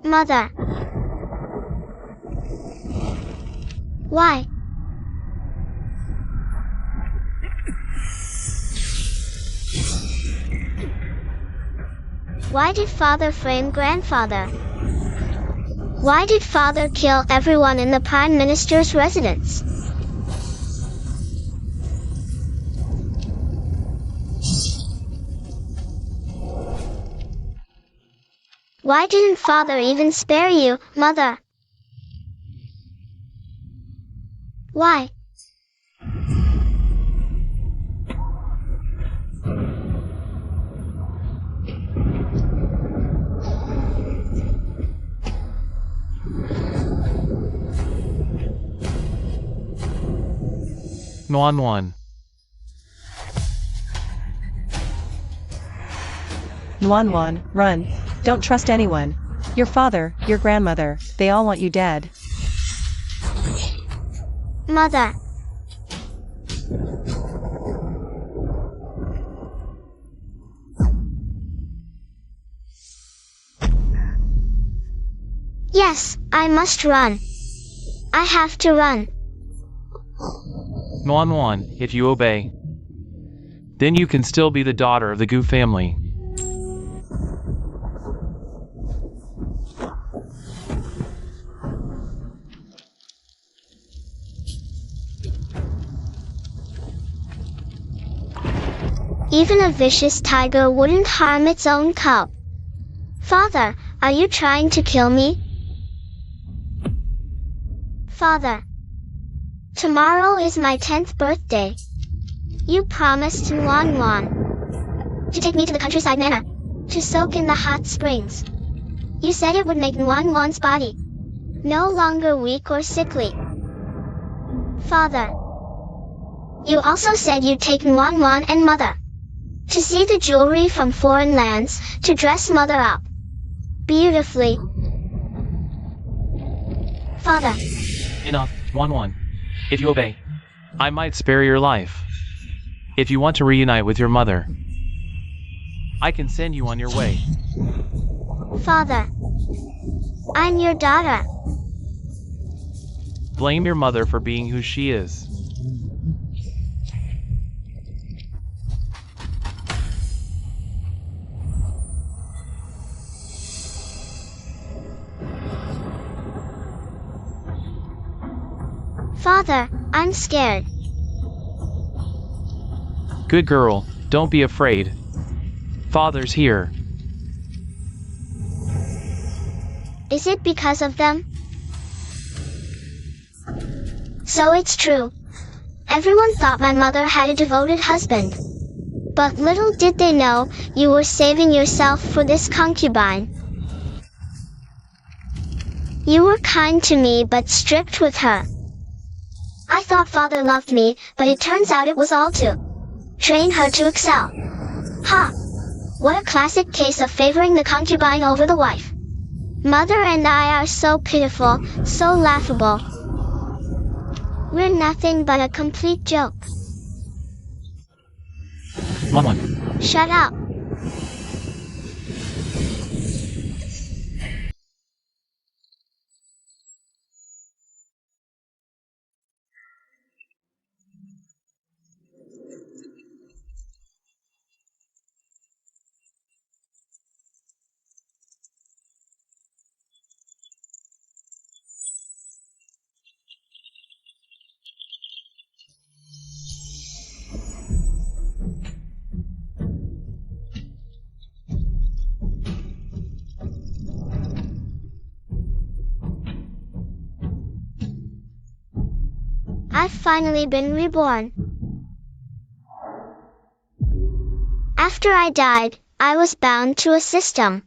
Mother. Why? Why did father frame grandfather? Why did father kill everyone in the Prime Minister's residence? Why didn't father even spare you, mother? Why? Nuan. Nuan, run. Don't trust anyone. Your father, your grandmother, they all want you dead. Mother. Yes, I must run. I have to run. Nuan, if you obey, then you can still be the daughter of the Gu family. Even a vicious tiger wouldn't harm its own cub. Father, are you trying to kill me? Father. Tomorrow is my 10th birthday. You promised Nuan to take me to the countryside manor, to soak in the hot springs. You said it would make Nuan's body no longer weak or sickly. Father. You also said you'd take Nuan and mother to see the jewelry from foreign lands, to dress mother up beautifully. Father. Enough, Nuan. If you obey, I might spare your life. If you want to reunite with your mother, I can send you on your way. Father. I'm your daughter. Blame your mother for being who she is. Father, I'm scared. Good girl, don't be afraid. Father's here. Is it because of them? So it's true. Everyone thought my mother had a devoted husband. But little did they know, you were saving yourself for this concubine. You were kind to me but strict with her. I thought father loved me, but it turns out it was all to train her to excel. Ha! What a classic case of favoring the concubine over the wife. Mother and I are so pitiful, so laughable. We're nothing but a complete joke. Nuan. Shut up. I've finally been reborn. After I died, I was bound to a system.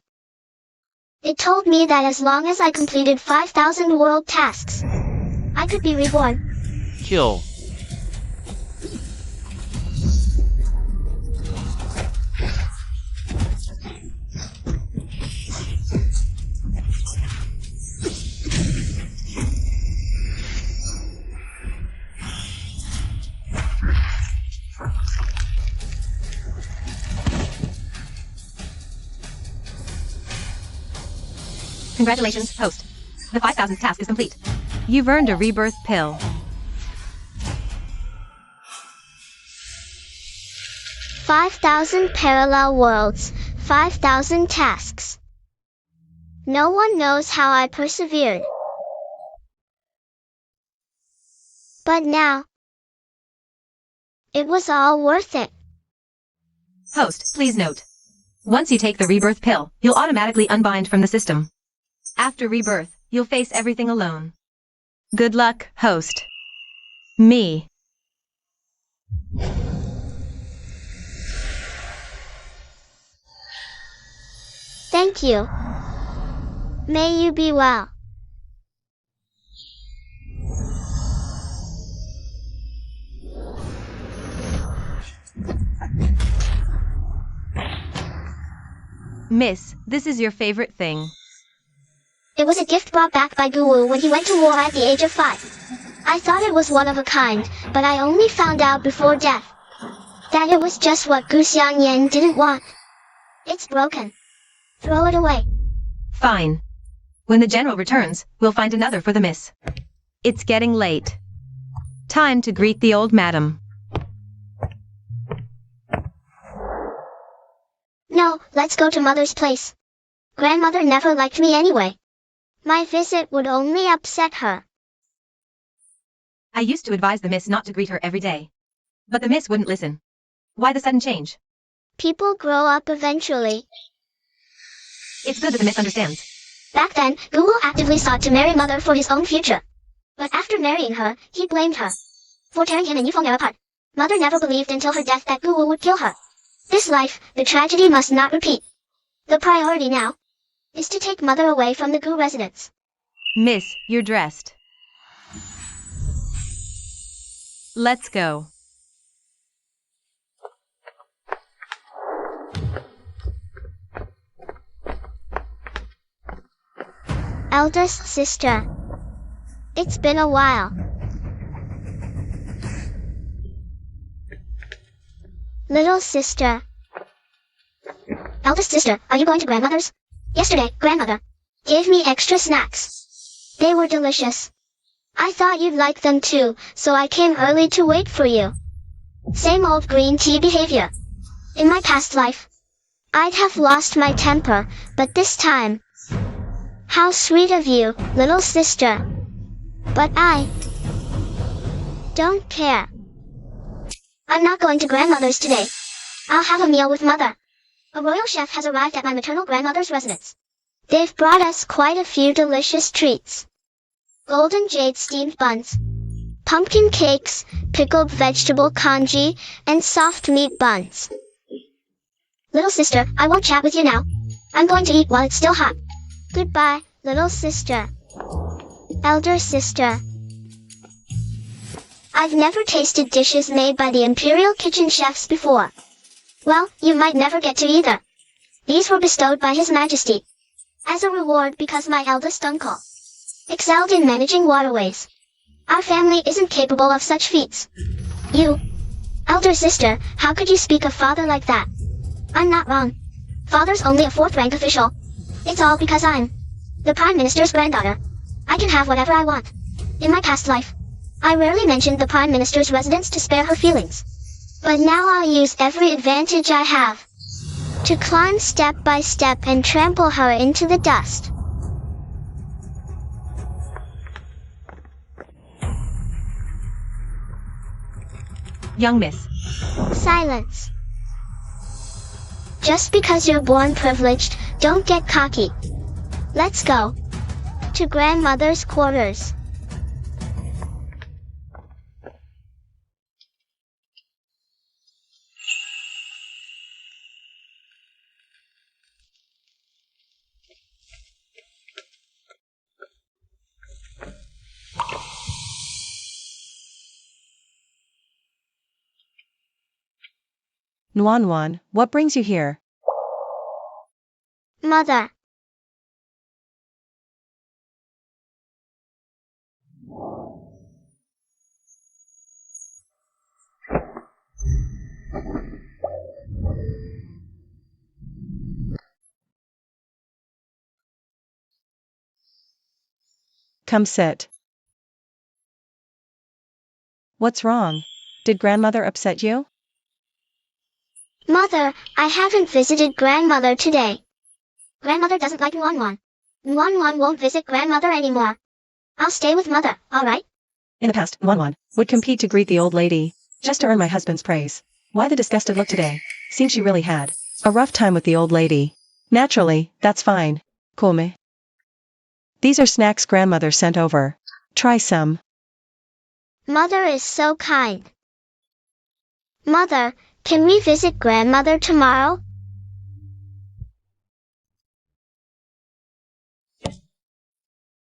It told me that as long as I completed 5,000 world tasks, I could be reborn. Kill. Congratulations, host. The 5,000th task is complete. You've earned a rebirth pill. 5,000 parallel worlds, 5,000 tasks. No one knows how I persevered. But now, it was all worth it. Host, please note. Once you take the rebirth pill, you'll automatically unbind from the system. After rebirth, you'll face everything alone. Good luck, host. Me. Thank you. May you be well. Miss, this is your favorite thing. It was a gift brought back by Guwu when he went to war at the age of 5. I thought it was one of a kind, but I only found out before death that it was just what Gu Xiangyan didn't want. It's broken. Throw it away. Fine. When the general returns, we'll find another for the miss. It's getting late. Time to greet the old madam. No, let's go to Mother's place. Grandmother never liked me anyway. My visit would only upset her. I used to advise the miss not to greet her every day. But the miss wouldn't listen. Why the sudden change? People grow up eventually. It's good that the miss understands. Back then, Guwu actively sought to marry Mother for his own future. But after marrying her, he blamed her for tearing him and Yifeng apart. Mother never believed until her death that Guwu would kill her. This life, the tragedy must not repeat. The priority now is to take Mother away from the Gu residence. Miss, you're dressed. Let's go. Eldest sister. It's been a while. Little sister. Eldest sister, are you going to grandmother's? Yesterday, grandmother gave me extra snacks. They were delicious. I thought you'd like them too, so I came early to wait for you. Same old green tea behavior. In my past life, I'd have lost my temper, but this time, how sweet of you, little sister. But I don't care. I'm not going to grandmother's today. I'll have a meal with Mother. A royal chef has arrived at my maternal grandmother's residence. They've brought us quite a few delicious treats. Golden jade steamed buns, pumpkin cakes, pickled vegetable congee, and soft meat buns. Little sister, I won't chat with you now. I'm going to eat while it's still hot. Goodbye, little sister. Elder sister. I've never tasted dishes made by the Imperial kitchen chefs before. Well, you might never get to either. These were bestowed by His Majesty as a reward because my eldest uncle excelled in managing waterways. Our family isn't capable of such feats. You, elder sister, how could you speak of father like that? I'm not wrong. Father's only a 4th rank official. It's all because I'm the Prime Minister's granddaughter. I can have whatever I want. In my past life, I rarely mentioned the Prime Minister's residence to spare her feelings. But now I'll use every advantage I have to climb step by step and trample her into the dust. Young miss. Silence. Just because you're born privileged, don't get cocky. Let's go to grandmother's quarters. Nuan, what brings you here? Mother. Come sit. What's wrong? Did grandmother upset you? Mother, I haven't visited grandmother today. Grandmother doesn't like Nwan. Nwan won't visit grandmother anymore. I'll stay with mother, alright? In the past, Nwan would compete to greet the old lady, just to earn my husband's praise. Why the disgusted look today? Seems she really had a rough time with the old lady. Naturally, that's fine. Cool me. These are snacks grandmother sent over. Try some. Mother is so kind. Mother, can we visit grandmother tomorrow?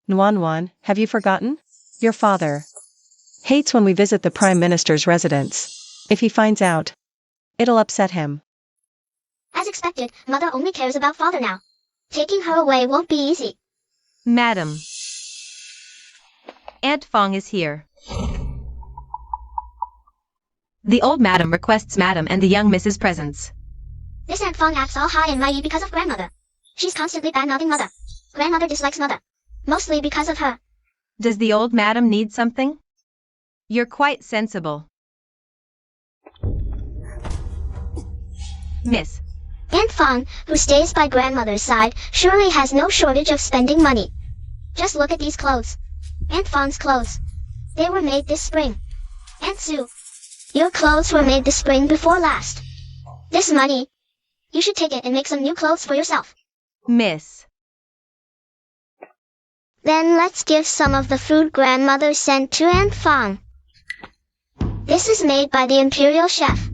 Nwan, have you forgotten? Your father hates when we visit the Prime Minister's residence. If he finds out, it'll upset him. As expected, mother only cares about father now. Taking her away won't be easy. Madam. Aunt Fong is here. The old madam requests madam and the young Mrs. presence. This Aunt Fong acts all high and mighty because of grandmother. She's constantly bad-mouthing mother. Grandmother dislikes mother. Mostly because of her. Does the old madam need something? You're quite sensible. Miss. Aunt Fong, who stays by grandmother's side, surely has no shortage of spending money. Just look at these clothes. Aunt Fong's clothes. They were made this spring. Aunt Sue. Your clothes were made the spring before last. This money. You should take it and make some new clothes for yourself. Miss. Then let's give some of the food grandmother sent to Aunt Fong. This is made by the Imperial chef.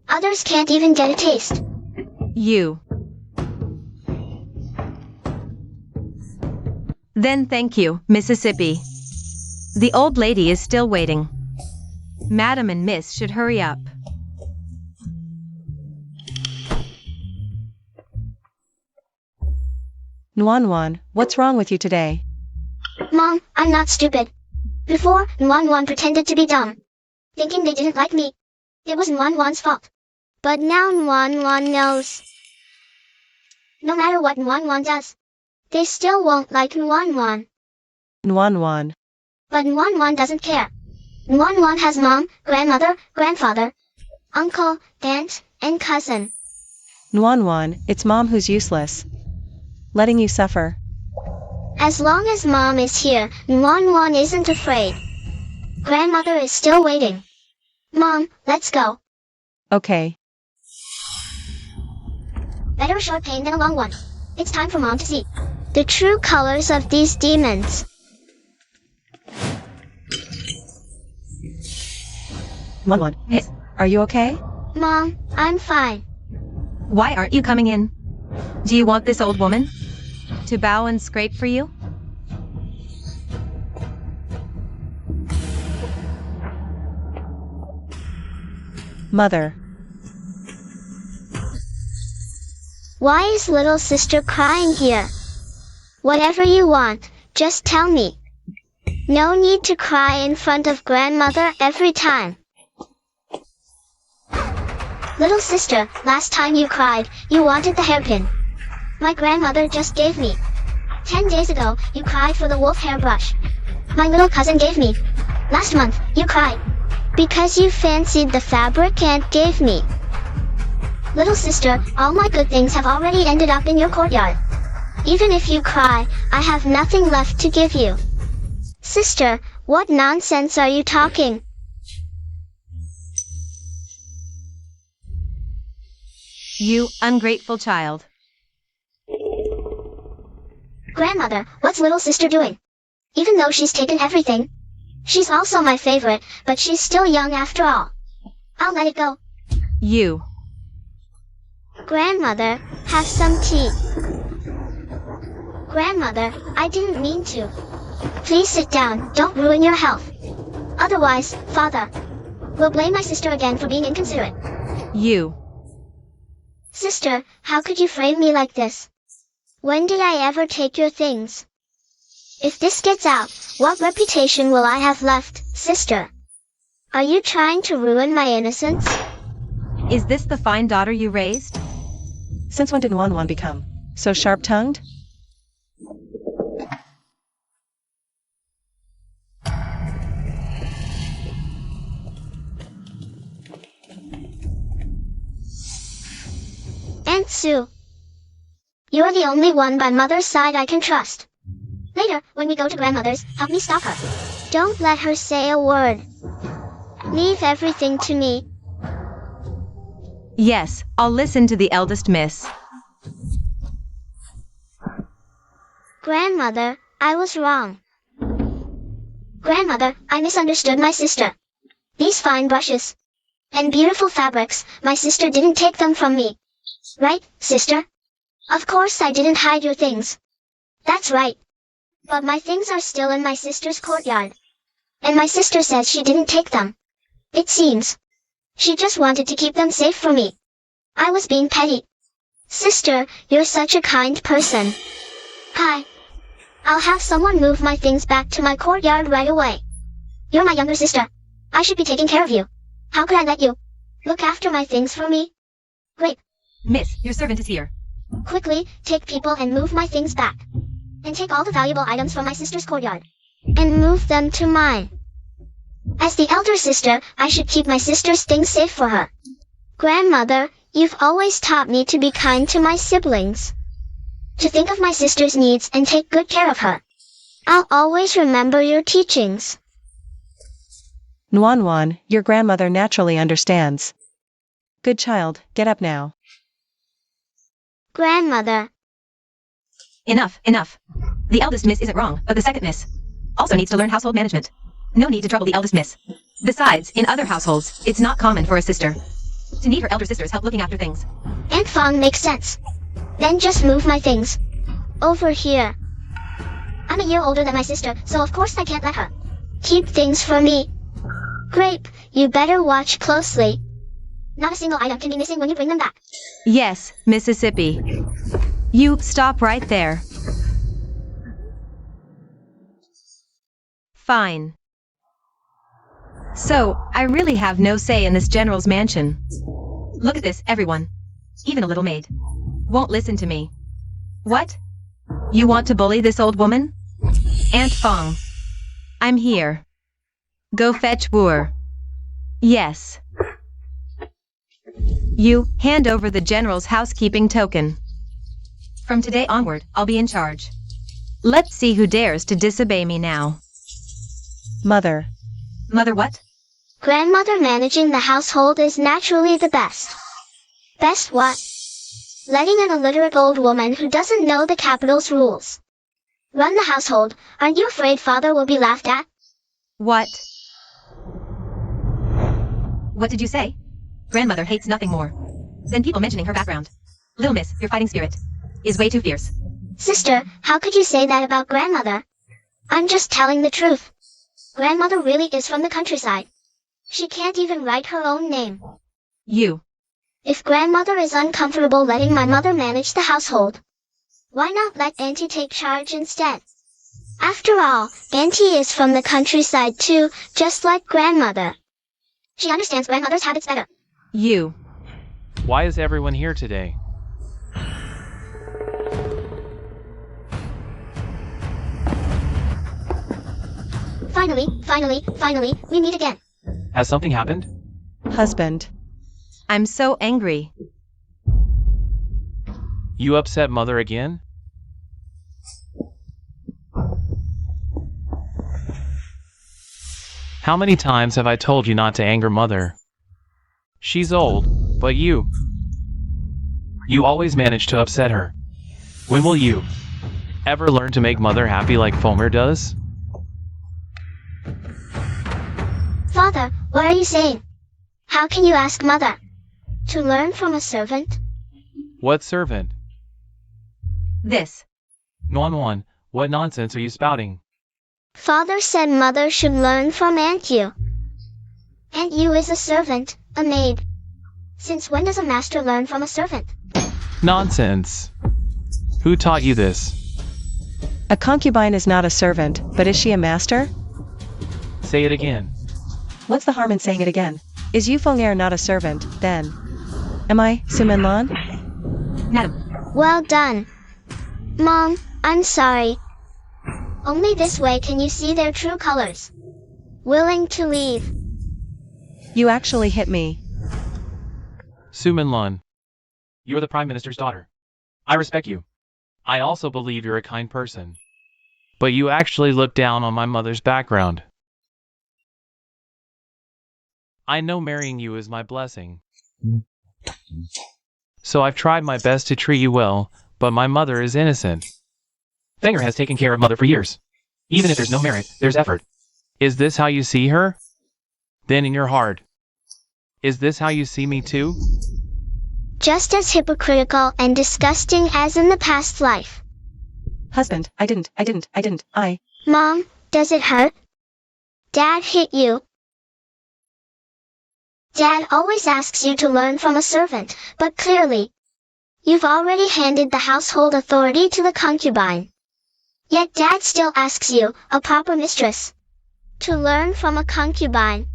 Others can't even get a taste. You. Then thank you, Mississippi. The old lady is still waiting. Madam and Miss should hurry up. Nwan, what's wrong with you today? Mom, I'm not stupid. Before, Nwan pretended to be dumb, thinking they didn't like me. It was Nwan's fault. But now Nwan knows. No matter what Nwan does, they still won't like Nwan. Nwan. But Nwan doesn't care. Nwan has mom, grandmother, grandfather, uncle, aunt, and cousin. Nwan, it's mom who's useless. Letting you suffer. As long as mom is here, Nwan isn't afraid. Grandmother is still waiting. Mom, let's go. Okay. Better a short pain than a long one. It's time for mom to see the true colors of these demons. Nwan, Miss. are you okay? Mom, I'm fine. Why aren't you coming in? Do you want this old woman to bow and scrape for you? Mother. Why is little sister crying here? Whatever you want, just tell me. No need to cry in front of grandmother every time. Little sister, last time you cried, you wanted the hairpin. My grandmother just gave me. 10 days ago, you cried for the wolf hairbrush. My little cousin gave me. Last month, you cried because you fancied the fabric Aunt gave me. Little sister, all my good things have already ended up in your courtyard. Even if you cry, I have nothing left to give you. Sister, what nonsense are you talking? You ungrateful child. Grandmother, what's little sister doing? Even though she's taken everything, she's also my favorite, but she's still young after all. I'll let it go. You. Grandmother, have some tea. Grandmother, I didn't mean to. Please sit down, don't ruin your health. Otherwise, father will blame my sister again for being inconsiderate. You. Sister, how could you frame me like this? When did I ever take your things? If this gets out, what reputation will I have left, sister? Are you trying to ruin my innocence? Is this the fine daughter you raised? Since when did Nwan become so sharp-tongued? Aunt Sue. You're the only one by mother's side I can trust. Later, when we go to grandmother's, help me stop her. Don't let her say a word. Leave everything to me. Yes, I'll listen to the eldest miss. Grandmother, I was wrong. Grandmother, I misunderstood my sister. These fine brushes and beautiful fabrics, my sister didn't take them from me. Right, sister? Of course I didn't hide your things. That's right. But my things are still in my sister's courtyard. And my sister says she didn't take them. It seems she just wanted to keep them safe for me. I was being petty. Sister, you're such a kind person. Hi. I'll have someone move my things back to my courtyard right away. You're my younger sister. I should be taking care of you. How could I let you look after my things for me? Great. Miss, your servant is here. Quickly, take people and move my things back. And take all the valuable items from my sister's courtyard. And move them to mine. As the elder sister, I should keep my sister's things safe for her. Grandmother, you've always taught me to be kind to my siblings. To think of my sister's needs and take good care of her. I'll always remember your teachings. Nuan, your grandmother naturally understands. Good child, get up now. Grandmother. Enough. The eldest miss isn't wrong, but the second miss also needs to learn household management. No need to trouble the eldest miss. Besides, in other households, it's not common for a sister to need her elder sister's help looking after things. Aunt Fong makes sense. Then just move my things over here. I'm a year older than my sister, so of course I can't let her keep things for me. Grape, you better watch closely. Not a single item can be missing when you bring them back. Yes, Mississippi. You stop right there. Fine. So, I really have no say in this general's mansion. Look at this, everyone. Even a little maid won't listen to me. What? You want to bully this old woman? Aunt Fong. I'm here. Go fetch Wu. Yes. You, hand over the general's housekeeping token. From today onward, I'll be in charge. Let's see who dares to disobey me now. Mother. Mother what? Grandmother managing the household is naturally the best. Best what? Letting an illiterate old woman who doesn't know the capital's rules run the household. Aren't you afraid father will be laughed at? What? What did you say? Grandmother hates nothing more than people mentioning her background. Little miss, your fighting spirit is way too fierce. Sister, how could you say that about grandmother? I'm just telling the truth. Grandmother really is from the countryside. She can't even write her own name. You. If grandmother is uncomfortable letting my mother manage the household, why not let Auntie take charge instead? After all, Auntie is from the countryside too, just like grandmother. She understands grandmother's habits better. You. Why is everyone here today? Finally, we meet again. Has something happened? Husband. I'm so angry. You upset mother again? How many times have I told you not to anger mother? She's old, but you always manage to upset her. When will you ever learn to make mother happy like Fomer does? Father, what are you saying? How can you ask mother to learn from a servant? What servant? This. Nuan, what nonsense are you spouting? Father said mother should learn from Aunt Yu. Aunt Yu is a servant, a maid. Since when does a master learn from a servant? Nonsense. Who taught you this? A concubine is not a servant, but is she a master? Say it again. What's the harm in saying it again? Is Yu Feng'er not a servant, then? Am I, Suminlan? Madam. Well done. Mom, I'm sorry. Only this way can you see their true colors. Willing to leave. You actually hit me. Suminlan. You're the Prime Minister's daughter. I respect you. I also believe you're a kind person. But you actually look down on my mother's background. I know marrying you is my blessing. So I've tried my best to treat you well, but my mother is innocent. Fenger has taken care of mother for years. Even if there's no merit, there's effort. Is this how you see her? Then in your heart, is this how you see me too? Just as hypocritical and disgusting as in the past life. Husband, I didn't. Mom, does it hurt? Dad hit you. Dad always asks you to learn from a servant, but clearly, you've already handed the household authority to the concubine. Yet Dad still asks you, a proper mistress, to learn from a concubine.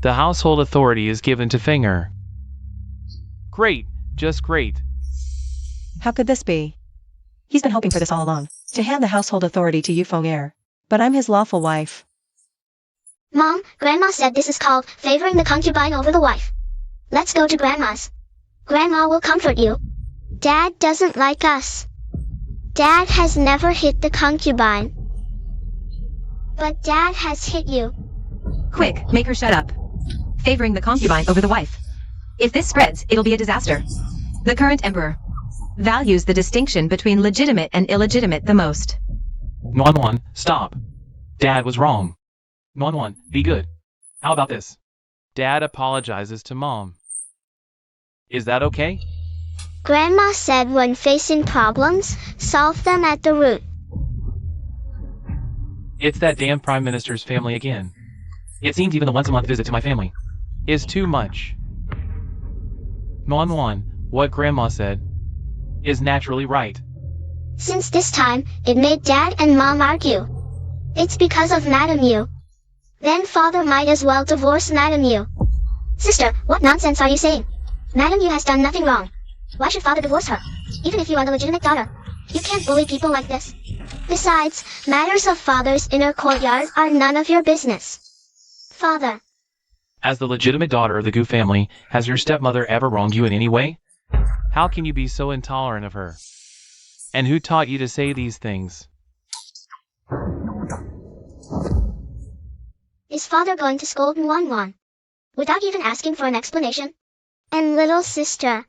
The household authority is given to Fenger. Great, just great. How could this be? He's been hoping for this all along, to hand the household authority to Yu Feng'er. But I'm his lawful wife. Mom, Grandma said this is called favoring the concubine over the wife. Let's go to Grandma's. Grandma will comfort you. Dad doesn't like us. Dad has never hit the concubine. But Dad has hit you. Quick, make her shut up. Favoring the concubine over the wife. If this spreads, it'll be a disaster. The current emperor values the distinction between legitimate and illegitimate the most. Nuan, stop. Dad was wrong. Nuan, be good. How about this? Dad apologizes to Mom. Is that okay? Grandma said when facing problems, solve them at the root. It's that damn Prime Minister's family again. It seems even the once-a-month visit to my family is too much. Nuan, what Grandma said is naturally right. Since this time, it made Dad and Mom argue. It's because of Madame Yu. Then Father might as well divorce Madame Yu. Sister, what nonsense are you saying? Madame Yu has done nothing wrong. Why should Father divorce her? Even if you are the legitimate daughter. You can't bully people like this. Besides, matters of Father's inner courtyard are none of your business. Father. As the legitimate daughter of the Gu family, has your stepmother ever wronged you in any way? How can you be so intolerant of her? And who taught you to say these things? Is Father going to scold Nuan without even asking for an explanation? And little sister.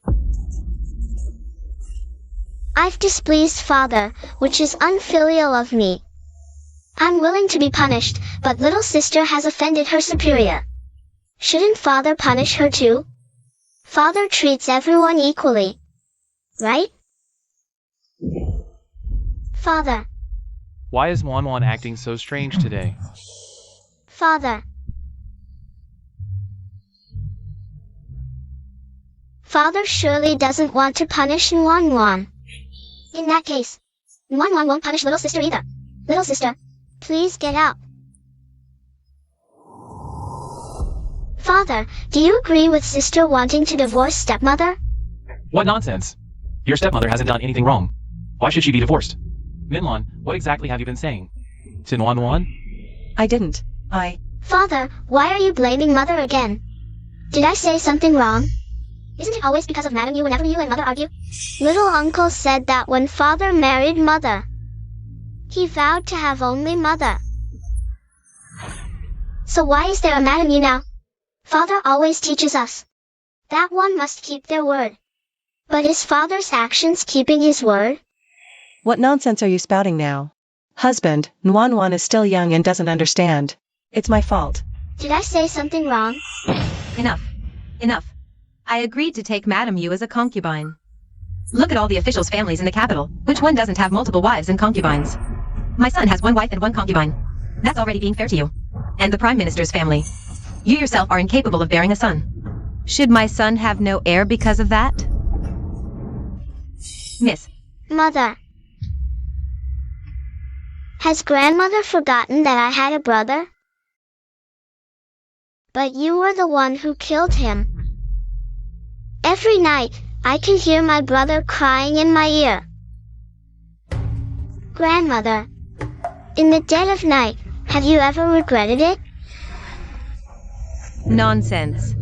I've displeased Father, which is unfilial of me. I'm willing to be punished, but little sister has offended her superior. Shouldn't Father punish her too? Father treats everyone equally. Right? Father. Why is Nuan acting so strange today? Father. Father surely doesn't want to punish Nuan. In that case, Nuan won't punish little sister either. Little sister, please get out. Father, do you agree with sister wanting to divorce stepmother? What nonsense! Your stepmother hasn't done anything wrong. Why should she be divorced? Minlan, what exactly have you been saying? To Nuan? I didn't. Father, why are you blaming Mother again? Did I say something wrong? Isn't it always because of Madame Yu whenever you and Mother argue? Little uncle said that when Father married Mother, he vowed to have only Mother. So why is there a Madame Yu now? Father always teaches us that one must keep their word. But is Father's actions keeping his word? What nonsense are you spouting now? Husband, Nuan is still young and doesn't understand. It's my fault. Did I say something wrong? Enough. Enough. I agreed to take Madame Yu as a concubine. Look at all the officials' families in the capital. Which one doesn't have multiple wives and concubines? My son has one wife and one concubine. That's already being fair to you. And the Prime Minister's family. You yourself are incapable of bearing a son. Should my son have no heir because of that? Miss. Mother. Has grandmother forgotten that I had a brother? But you were the one who killed him. Every night, I can hear my brother crying in my ear. Grandmother, in the dead of night, have you ever regretted it? Nonsense.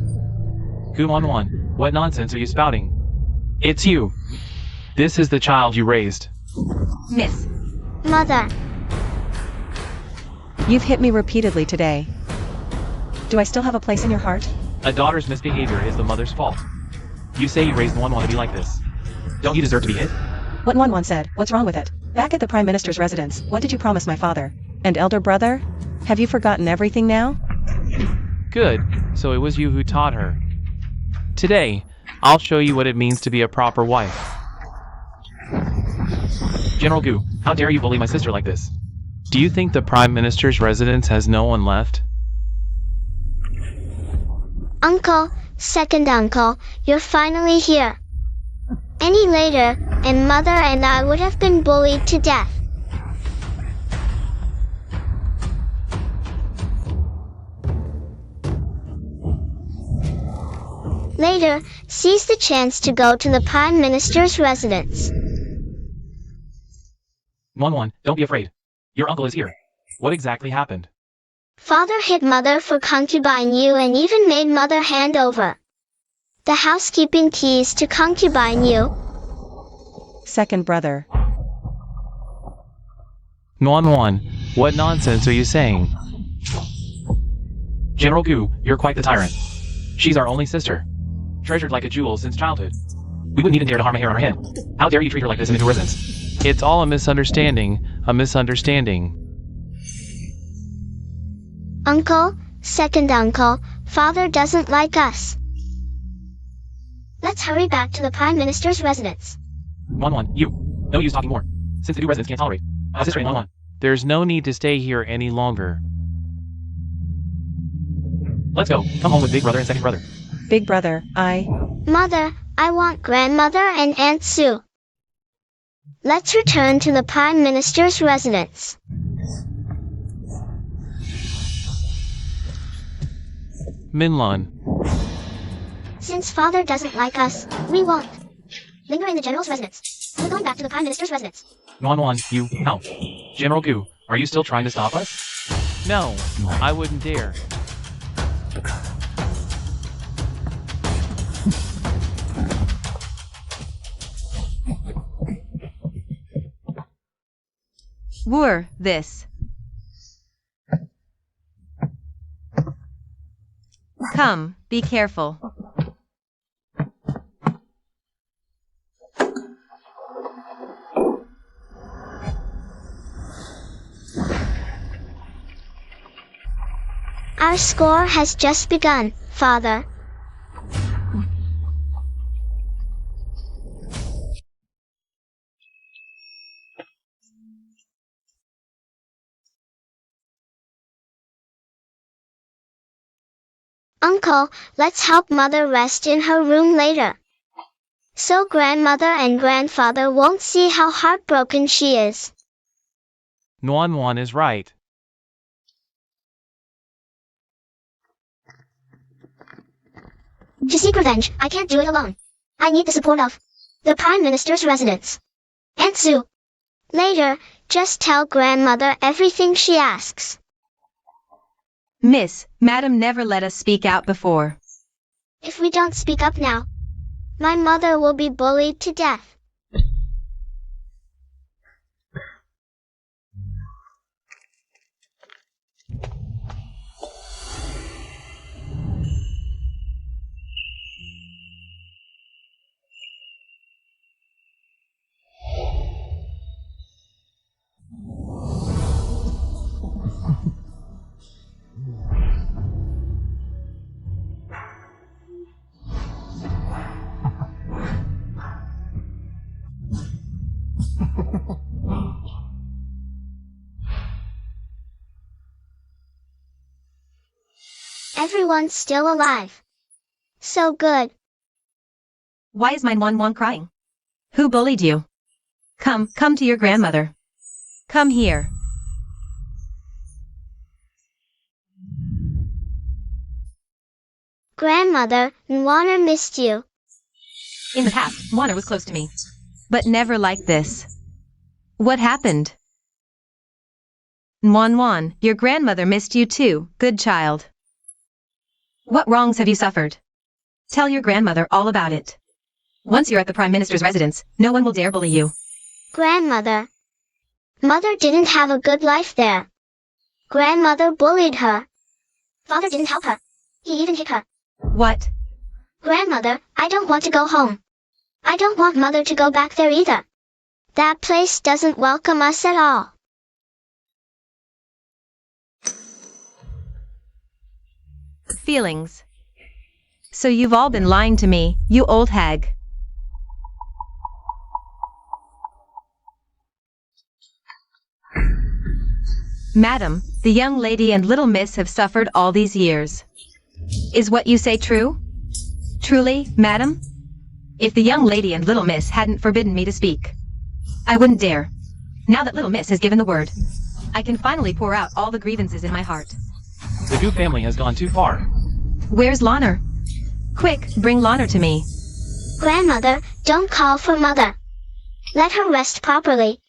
Guan, what nonsense are you spouting? It's you. This is the child you raised. Miss. Mother. You've hit me repeatedly today. Do I still have a place in your heart? A daughter's misbehavior is the mother's fault. You say you raised Guan to be like this. Don't you deserve to be hit? What Wanwan said, what's wrong with it? Back at the Prime Minister's residence, what did you promise my father? And elder brother? Have you forgotten everything now? Good, so it was you who taught her. Today, I'll show you what it means to be a proper wife. General Gu, how dare you bully my sister like this? Do you think the Prime Minister's residence has no one left? Uncle, second uncle, you're finally here. Any later, and Mother and I would have been bullied to death. Later, seize the chance to go to the Prime Minister's residence. Guan, don't be afraid. Your uncle is here. What exactly happened? Father hit Mother for concubine you and even made Mother hand over the housekeeping keys to concubine you. Second brother. Guan, what nonsense are you saying? General Gu, you're quite the tyrant. She's our only sister. Treasured like a jewel since childhood. We wouldn't even dare to harm a hair on her head. How dare you treat her like this in the new residence? It's all a misunderstanding. A misunderstanding. Uncle, second uncle, Father doesn't like us. Let's hurry back to the Prime Minister's residence. Guan, you. No use talking more. Since the new residents can't tolerate a sister in Guan. There's no need to stay here any longer. Let's go. Come home with big brother and second brother. Big brother, Mother, I want grandmother and Aunt Sue. Let's return to the Prime Minister's residence. Minlan. Since Father doesn't like us, we won't linger in the General's residence. We're going back to the Prime Minister's residence. Guan, you. How? General Gu, are you still trying to stop us? No, I wouldn't dare. Were this. Come, be careful. Our score has just begun, Father. Uncle, let's help Mother rest in her room later, so grandmother and grandfather won't see how heartbroken she is. Guan is right. To seek revenge, I can't do it alone. I need the support of the Prime Minister's residence. Aunt Sue. Later, just tell grandmother everything she asks. Miss, Madam never let us speak out before. If we don't speak up now, my mother will be bullied to death. Everyone's still alive. So good. Why is my Wan crying? Who bullied you? Come to your grandmother. Come here. Grandmother, Nwana missed you. In the past, Wana was close to me. But never like this. What happened? Wan, your grandmother missed you too, good child. What wrongs have you suffered? Tell your grandmother all about it. Once you're at the Prime Minister's residence, no one will dare bully you. Grandmother. Mother didn't have a good life there. Grandmother bullied her. Father didn't help her. He even hit her. What? Grandmother, I don't want to go home. I don't want Mother to go back there either. That place doesn't welcome us at all. Feelings. So you've all been lying to me, you old hag. Madam, the young lady and little miss have suffered all these years. Is what you say true? Truly, madam? If the young lady and little miss hadn't forbidden me to speak, I wouldn't dare. Now that little miss has given the word, I can finally pour out all the grievances in my heart. The Gu family has gone too far. Where's Lonner? Quick, bring Lonner to me. Grandmother, don't call for Mother. Let her rest properly.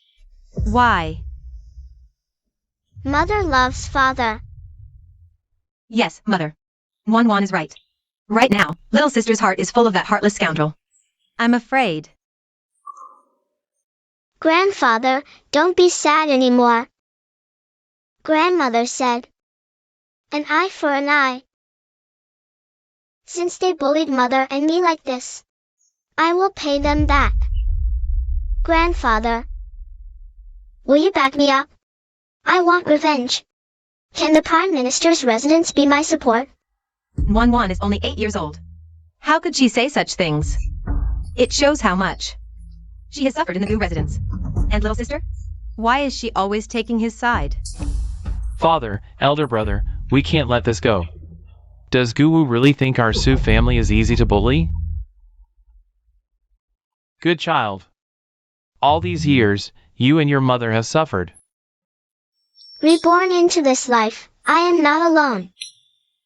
Why? Mother loves Father. Yes, Mother. Wan is right. Right now, little sister's heart is full of that heartless scoundrel. I'm afraid. Grandfather, don't be sad anymore. Grandmother said, an eye for an eye. Since they bullied Mother and me like this, I will pay them back. Grandfather, will you back me up? I want revenge. Can the Prime Minister's residence be my support? Wan is only 8 years old. How could she say such things? It shows how much she has suffered in the Gu residence. And little sister? Why is she always taking his side? Father, elder brother, we can't let this go. Does Guwu really think our Su family is easy to bully? Good child. All these years, you and your mother have suffered. Reborn into this life, I am not alone.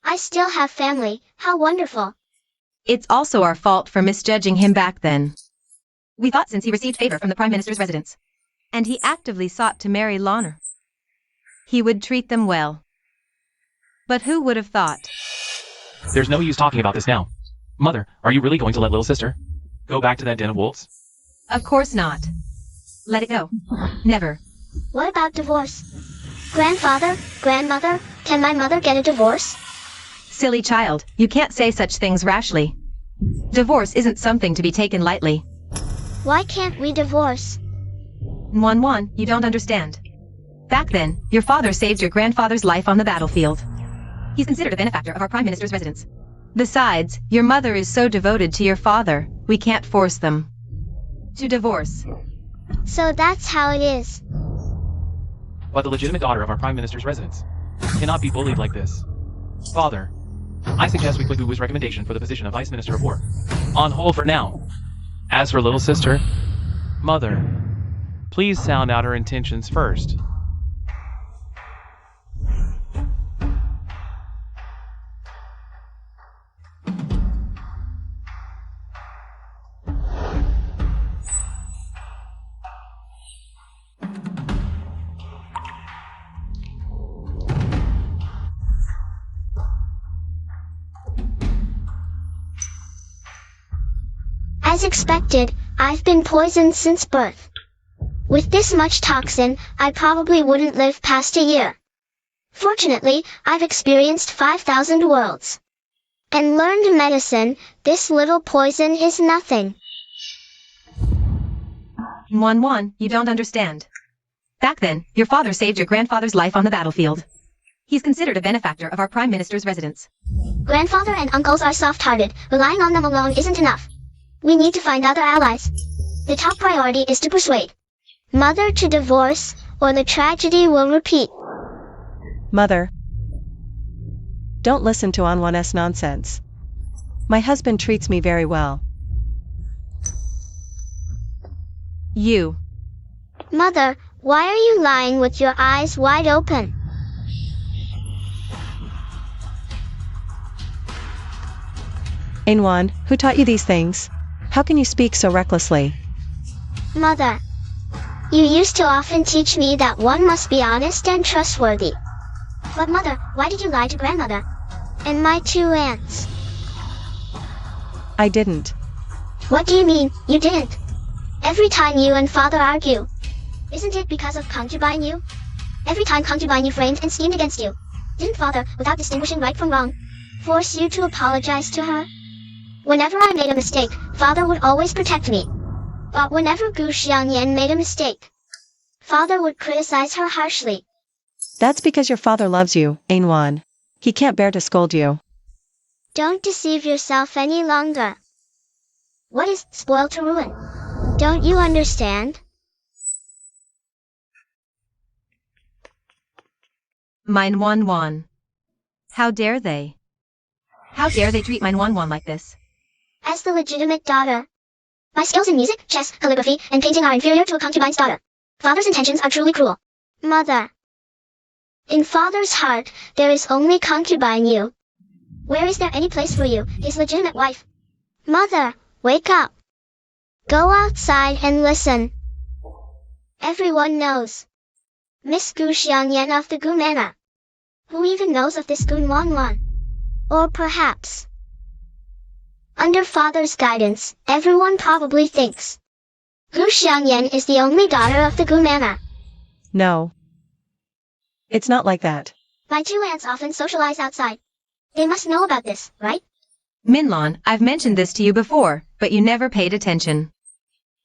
I still have family, how wonderful. It's also our fault for misjudging him back then. We thought since he received favor from the Prime Minister's residence, and he actively sought to marry Lonner, he would treat them well. But who would have thought? There's no use talking about this now. Mother, are you really going to let little sister go back to that den of wolves? Of course not. Let it go. Never. What about divorce? Grandfather, grandmother, can my mother get a divorce? Silly child, you can't say such things rashly. Divorce isn't something to be taken lightly. Why can't we divorce? Wan, you don't understand. Back then, your father saved your grandfather's life on the battlefield. He's considered a benefactor of our Prime Minister's residence. Besides, your mother is so devoted to your father, we can't force them to divorce. So that's how it is. But the legitimate daughter of our Prime Minister's residence cannot be bullied like this. Father, I suggest we put Guwu's recommendation for the position of Vice Minister of War on hold for now. As for little sister, Mother, please sound out her intentions first. As expected, I've been poisoned since birth. With this much toxin, I probably wouldn't live past a year. Fortunately, I've experienced 5,000 worlds. And learned medicine, this little poison is nothing. Wan, you don't understand. Back then, your father saved your grandfather's life on the battlefield. He's considered a benefactor of our Prime Minister's residence. Grandfather and uncles are soft-hearted, relying on them alone isn't enough. We need to find other allies. The top priority is to persuade Mother to divorce, or the tragedy will repeat. Mother. Don't listen to Anwan's nonsense. My husband treats me very well. You. Mother, why are you lying with your eyes wide open? Anwan, who taught you these things? How can you speak so recklessly? Mother, you used to often teach me that one must be honest and trustworthy. But Mother, why did you lie to Grandmother? And my two aunts? I didn't. What do you mean, you didn't? Every time you and father argue, isn't it because of concubine you? Every time concubine you framed and schemed against you, didn't father, without distinguishing right from wrong, force you to apologize to her? Whenever I made a mistake, father would always protect me. But whenever Gu Xiangyan made a mistake, father would criticize her harshly. That's because your father loves you, Ainwan. He can't bear to scold you. Don't deceive yourself any longer. What is spoil to ruin? Don't you understand? Mine Wan Wan. How dare they? How dare they treat mine Wan Wan like this? As the legitimate daughter, my skills in music, chess, calligraphy, and painting are inferior to a concubine's daughter. Father's intentions are truly cruel. Mother. In father's heart, there is only concubine you. Where is there any place for you, his legitimate wife? Mother, wake up. Go outside and listen. Everyone knows. Miss Gu Xiangyan of the Gu Manor. Who even knows of this Gun Wan Wan? Or perhaps, under father's guidance, everyone probably thinks Gu Xiangyan is the only daughter of the Gu Manor. No. It's not like that. My two aunts often socialize outside. They must know about this, right? Minlon, I've mentioned this to you before, but you never paid attention.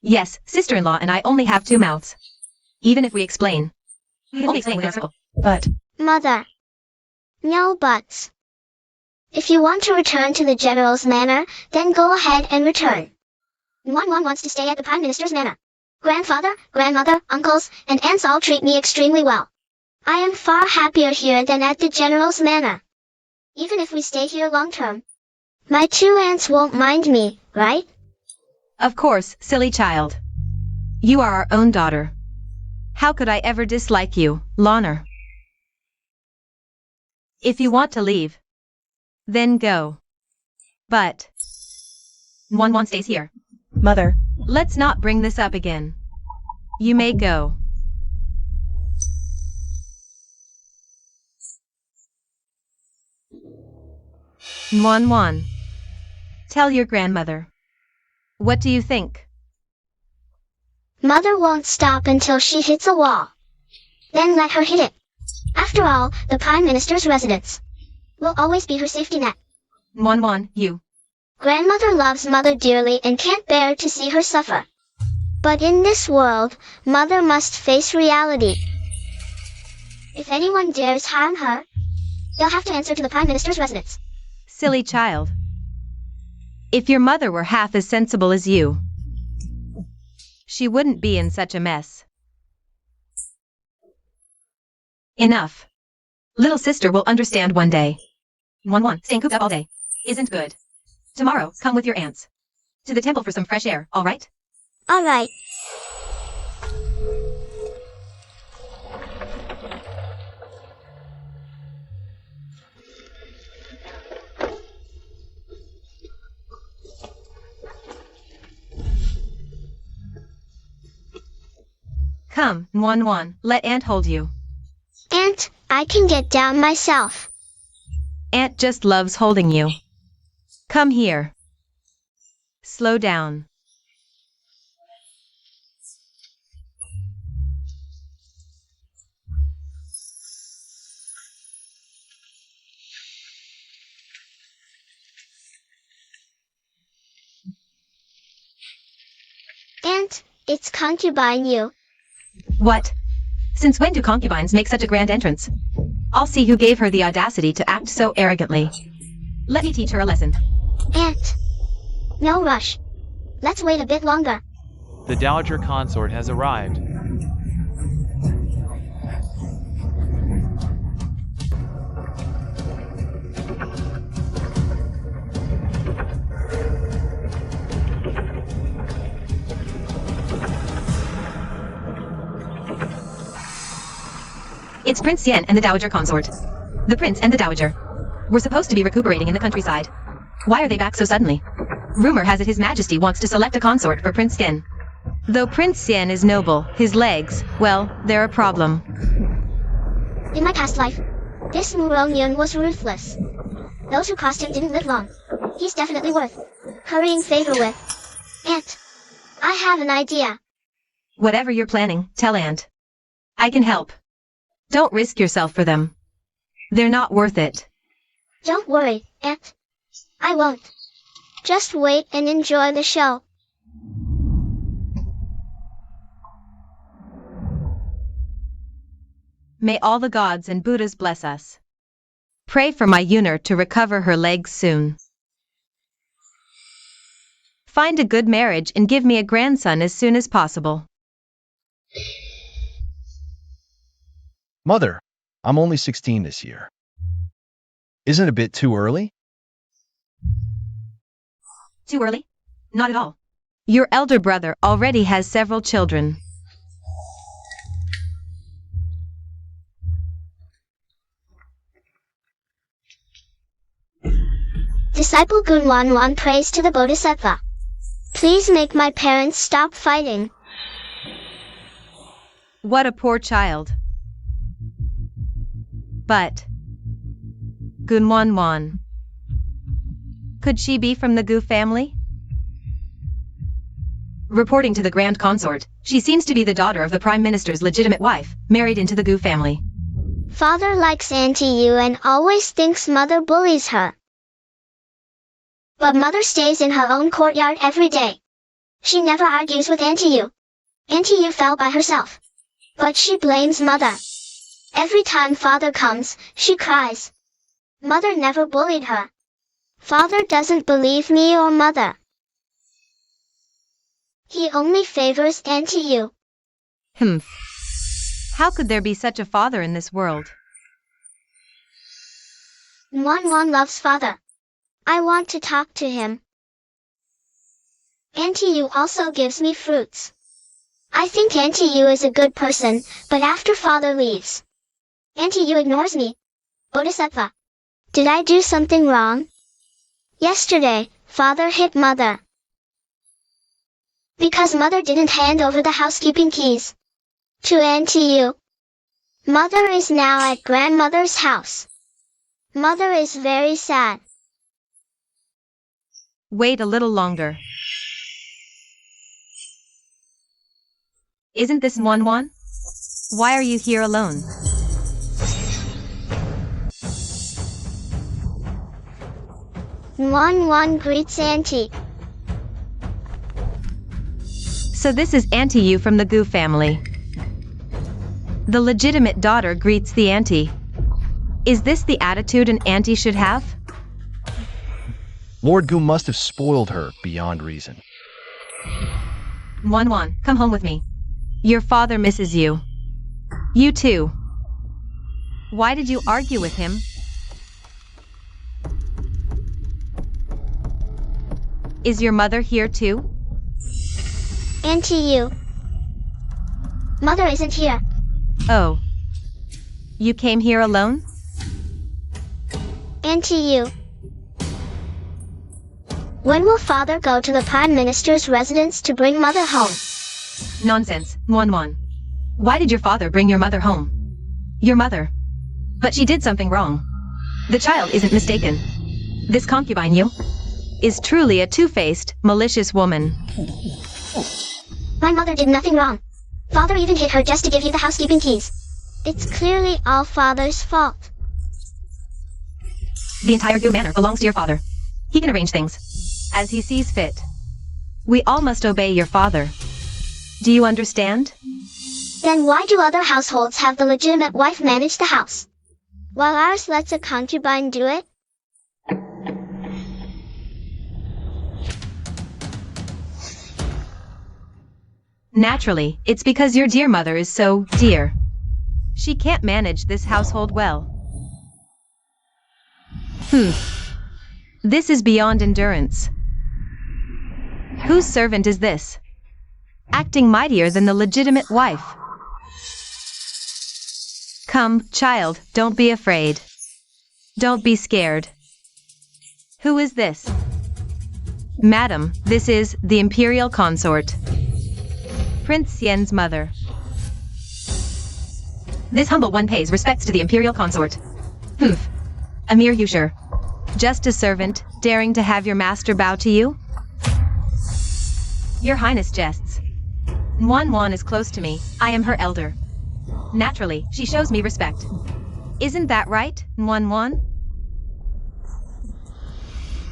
Yes, sister-in-law and I only have two mouths. Even if we explain, we only explain within a circle. But, Mother. No buts. If you want to return to the general's manor, then go ahead and return. Wan Wan wants to stay at the Prime Minister's manor. Grandfather, grandmother, uncles, and aunts all treat me extremely well. I am far happier here than at the general's manor. Even if we stay here long term. My two aunts won't mind me, right? Of course, silly child. You are our own daughter. How could I ever dislike you, Loner? If you want to leave, then go. But Wan Wan stays here. Mother. Let's not bring this up again. You may go. Wan Wan. Tell your grandmother. What do you think? Mother won't stop until she hits a wall. Then let her hit it. After all, the Prime Minister's residence will always be her safety net. Wan Wan, you. Grandmother loves Mother dearly and can't bear to see her suffer. But in this world, Mother must face reality. If anyone dares harm her, they'll have to answer to the Prime Minister's residence. Silly child. If your mother were half as sensible as you, she wouldn't be in such a mess. Enough. Little sister will understand one day. Wan Wan, staying cooped up all day isn't good. Tomorrow, come with your aunts to the temple for some fresh air, all right? All right. Come, Wan Wan, let Aunt hold you. Aunt, I can get down myself. Aunt just loves holding you. Come here. Slow down. Aunt, it's concubine you. What? Since when do concubines make such a grand entrance? I'll see who gave her the audacity to act so arrogantly. Let me teach her a lesson. Aunt. No rush. Let's wait a bit longer. The Dowager Consort has arrived. It's Prince Yen and the Dowager Consort. The Prince and the Dowager were supposed to be recuperating in the countryside. Why are they back so suddenly? Rumor has it His Majesty wants to select a consort for Prince Yen. Though Prince Yen is noble, his legs, well, they're a problem. In my past life, this Murong Yun was ruthless. Those who crossed him didn't live long. He's definitely worth currying favor with. Aunt, I have an idea. Whatever you're planning, tell Aunt. I can help. Don't risk yourself for them. They're not worth it. Don't worry, Aunt. I won't. Just wait and enjoy the show. May all the gods and Buddhas bless us. Pray for my Yuner to recover her legs soon. Find a good marriage and give me a grandson as soon as possible. Mother, I'm only 16 this year. Isn't it a bit too early? Too early? Not at all. Your elder brother already has several children. Disciple Gunwanwan prays to the Bodhisattva. Please make my parents stop fighting. What a poor child. But Gunwanwan. Could she be from the Gu family? Reporting to the Grand Consort, she seems to be the daughter of the Prime Minister's legitimate wife, married into the Gu family. Father likes Auntie Yu and always thinks Mother bullies her. But Mother stays in her own courtyard every day. She never argues with Auntie Yu. Auntie Yu fell by herself. But she blames Mother. Every time Father comes, she cries. Mother never bullied her. Father doesn't believe me or Mother. He only favors Auntie Yu. How could there be such a father in this world? Nwan loves Father. I want to talk to him. Auntie Yu also gives me fruits. I think Auntie Yu is a good person, but after Father leaves, Auntie Yu ignores me. Bodhisattva. Did I do something wrong? Yesterday, Father hit Mother. Because Mother didn't hand over the housekeeping keys to Auntie Yu. Mother is now at Grandmother's house. Mother is very sad. Wait a little longer. Isn't this Nwan? Why are you here alone? Nwan greets Auntie. So this is Auntie Yu from the Gu family. The legitimate daughter greets the auntie. Is this the attitude an auntie should have? Lord Gu must have spoiled her beyond reason. Nwan, come home with me. Your father misses you. You too. Why did you argue with him? Is your mother here too? Auntie Yu. Mother isn't here. Oh. You came here alone? Auntie Yu. When will Father go to the Prime Minister's residence to bring Mother home? Nonsense, Nwan. Why did your father bring your mother home? Your mother. But she did something wrong. The child isn't mistaken. This concubine Yu is truly a two-faced, malicious woman. My mother did nothing wrong. Father even hit her just to give you the housekeeping keys. It's clearly all Father's fault. The entire Gu manor belongs to your father. He can arrange things as he sees fit. We all must obey your father. Do you understand? Then why do other households have the legitimate wife manage the house, while ours lets a concubine do it? Naturally, it's because your dear mother is so dear. She can't manage this household well. This is beyond endurance. Whose servant is this? Acting mightier than the legitimate wife. Come, child, don't be afraid. Don't be scared. Who is this? Madam, this is the Imperial Consort. Prince Xian's mother. This humble one pays respects to the Imperial Consort. A mere usurer. Just a servant, daring to have your master bow to you? Your Highness jests. Wan is close to me, I am her elder. Naturally, she shows me respect. Isn't that right, Wan?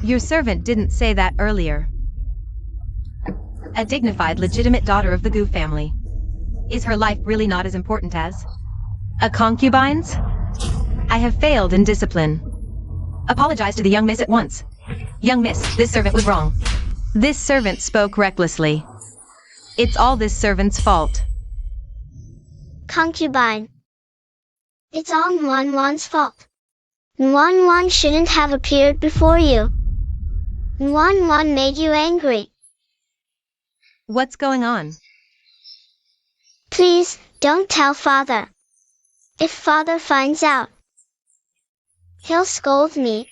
Your servant didn't say that earlier. A dignified, legitimate daughter of the Gu family. Is her life really not as important as a concubine's? I have failed in discipline. Apologize to the young miss at once. Young miss, this servant was wrong. This servant spoke recklessly. It's all this servant's fault. Concubine. It's all Wan's fault. Wan shouldn't have appeared before you. Wan made you angry. What's going on? Please, don't tell father. If father finds out, he'll scold me.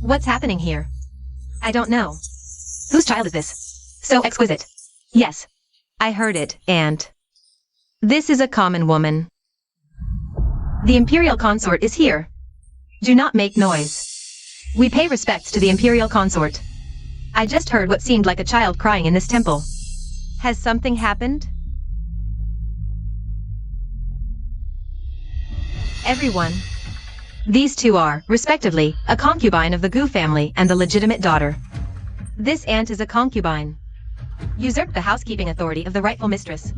What's happening here? I don't know. Whose child is this? So exquisite. Yes, I heard it, and this is a common woman. The Imperial consort is here. Do not make noise. We pay respects to the Imperial consort. I just heard what seemed like a child crying in this temple. Has something happened? Everyone. These two are, respectively, a concubine of the Gu family and the legitimate daughter. This aunt is a concubine. Usurped the housekeeping authority of the rightful mistress.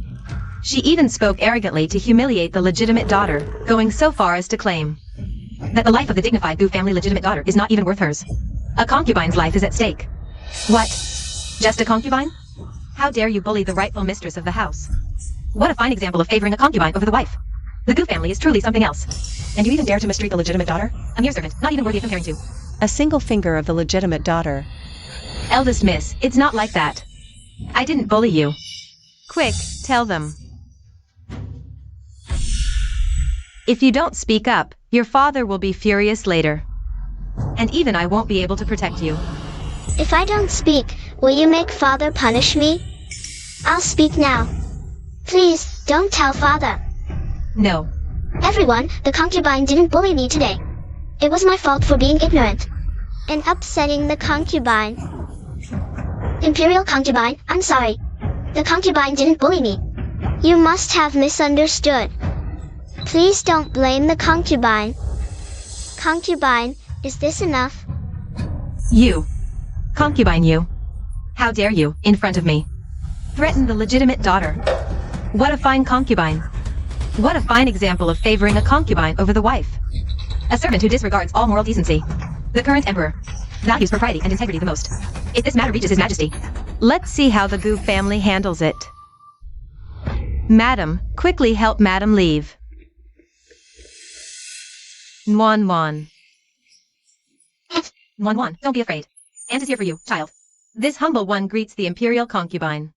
She even spoke arrogantly to humiliate the legitimate daughter, going so far as to claim that the life of the dignified Gu family legitimate daughter is not even worth hers. A concubine's life is at stake. What? Just a concubine? How dare you bully the rightful mistress of the house? What a fine example of favoring a concubine over the wife. The Gu family is truly something else. And you even dare to mistreat the legitimate daughter? A mere servant, not even worthy of comparing to. A single finger of the legitimate daughter. Eldest miss, it's not like that. I didn't bully you. Quick, tell them. If you don't speak up, your father will be furious later. And even I won't be able to protect you. If I don't speak, will you make father punish me? I'll speak now. Please, don't tell father. No. Everyone, the concubine didn't bully me today. It was my fault for being ignorant and upsetting the concubine. Imperial concubine, I'm sorry. The concubine didn't bully me. You must have misunderstood. Please don't blame the concubine. Concubine, is this enough? You. Concubine you. How dare you, in front of me, threaten the legitimate daughter. What a fine concubine. What a fine example of favoring a concubine over the wife. A servant who disregards all moral decency. The current emperor values propriety and integrity the most. If this matter reaches His Majesty, let's see how the Gu family handles it. Madam, quickly help Madam leave. Wan. Wan, don't be afraid. Aunt is here for you, child. This humble one greets the Imperial concubine.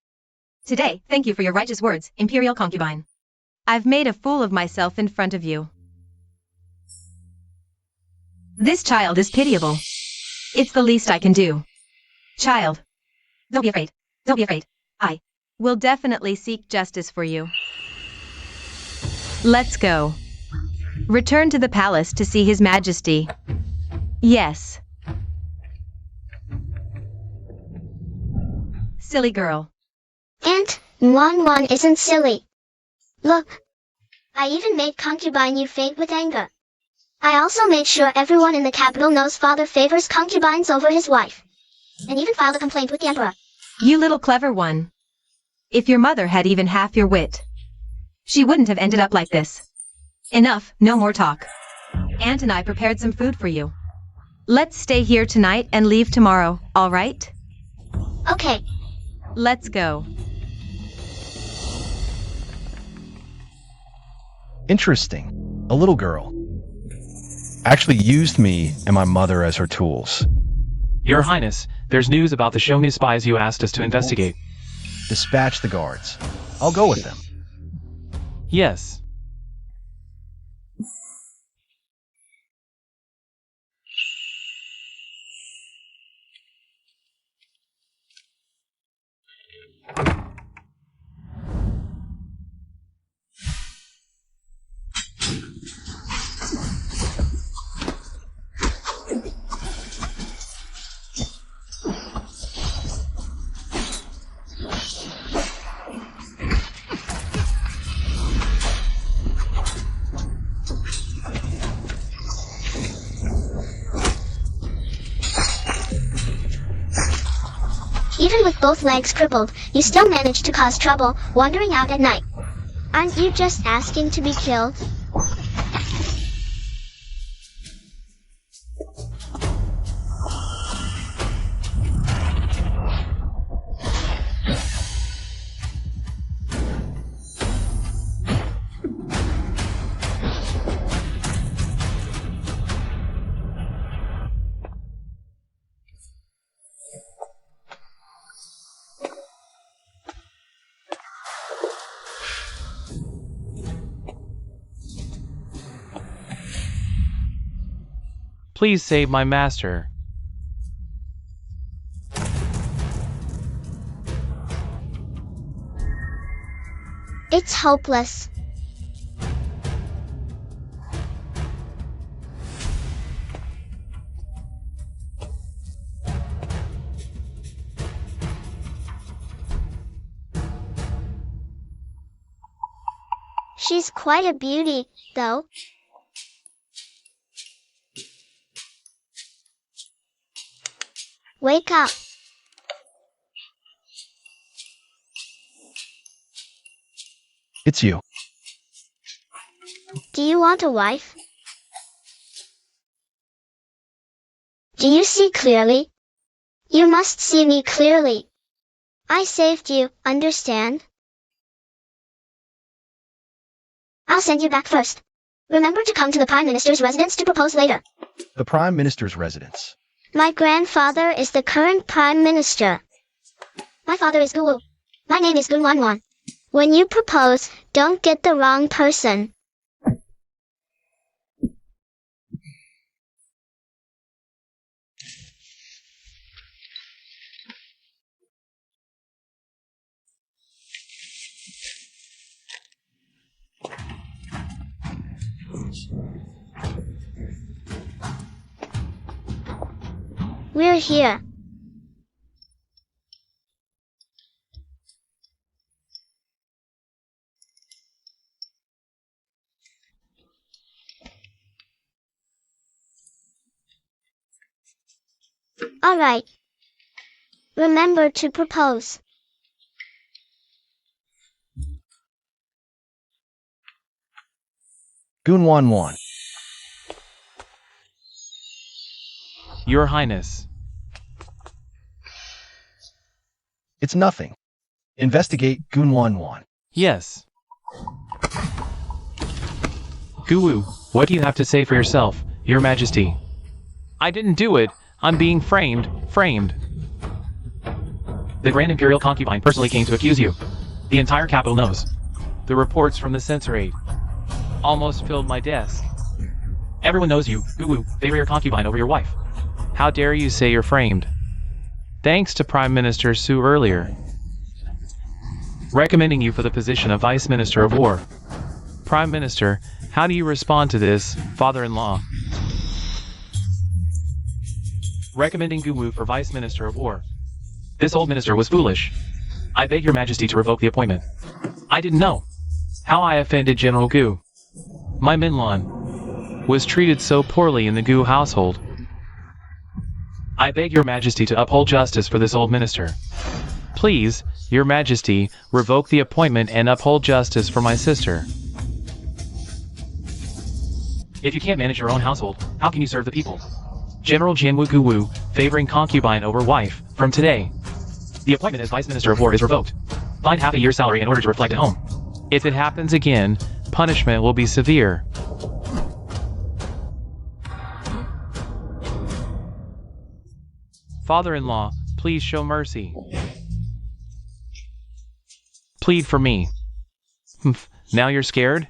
Today, thank you for your righteous words, Imperial concubine. I've made a fool of myself in front of you. This child is pitiable. It's the least I can do. Child. Don't be afraid. Don't be afraid. I will definitely seek justice for you. Let's go. Return to the palace to see His Majesty. Yes. Silly girl. Aunt, Wan isn't silly. Look. I even made concubine you faint with anger. I also made sure everyone in the capital knows father favors concubines over his wife. And even filed a complaint with the emperor. You little clever one. If your mother had even half your wit, she wouldn't have ended up like this. Enough, no more talk. Aunt and I prepared some food for you. Let's stay here tonight and leave tomorrow, all right? Okay. Let's go. Interesting. A little girl actually used me and my mother as her tools. Your Highness, there's news about the Shongu spies you asked us to investigate. Dispatch the guards. I'll go with them. Yes. Even with both legs crippled, you still manage to cause trouble, wandering out at night. Aren't you just asking to be killed? Please save my master. It's hopeless. She's quite a beauty, though. Wake up. It's you. Do you want a wife? Do you see clearly? You must see me clearly. I saved you, understand? I'll send you back first. Remember to come to the Prime Minister's residence to propose later. The Prime Minister's residence. My grandfather is the current Prime Minister. My father is Guwu. My name is Gunwanwan. When you propose, don't get the wrong person. We're here. All right. Remember to propose. Gunwanwan. Your Highness. It's nothing. Investigate Gunwanwan. Yes. Guwu, what do you have to say for yourself, Your Majesty? I didn't do it. I'm being framed. The Grand Imperial concubine personally came to accuse you. The entire capital knows. The reports from the censorate almost filled my desk. Everyone knows you, Guwu, favor your concubine over your wife. How dare you say you're framed? Thanks to Prime Minister Su earlier, recommending you for the position of Vice Minister of War. Prime Minister, how do you respond to this, father-in-law? Recommending Guwu for Vice Minister of War. This old minister was foolish. I beg your majesty to revoke the appointment. I didn't know how I offended General Gu. My Minlan was treated so poorly in the Gu household. I beg your majesty to uphold justice for this old minister. Please, your majesty, revoke the appointment and uphold justice for my sister. If you can't manage your own household, how can you serve the people? General Jianwu Guwu, favoring concubine over wife, from today, the appointment as Vice Minister of War is revoked. Find half a year's salary in order to reflect at home. If it happens again, punishment will be severe. Father-in-law, please show mercy. Plead for me. Now you're scared?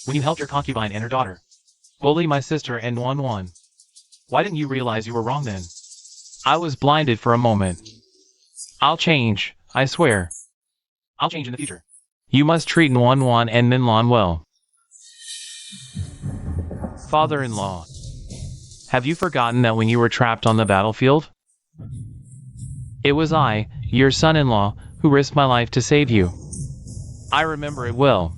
When you helped your concubine and her daughter bully my sister and Wanwan, why didn't you realize you were wrong then? I was blinded for a moment. I'll change, I swear. I'll change in the future. You must treat Wanwan and Minlan well. Father-in-law, have you forgotten that when you were trapped on the battlefield? It was I, your son-in-law, who risked my life to save you. I remember it well.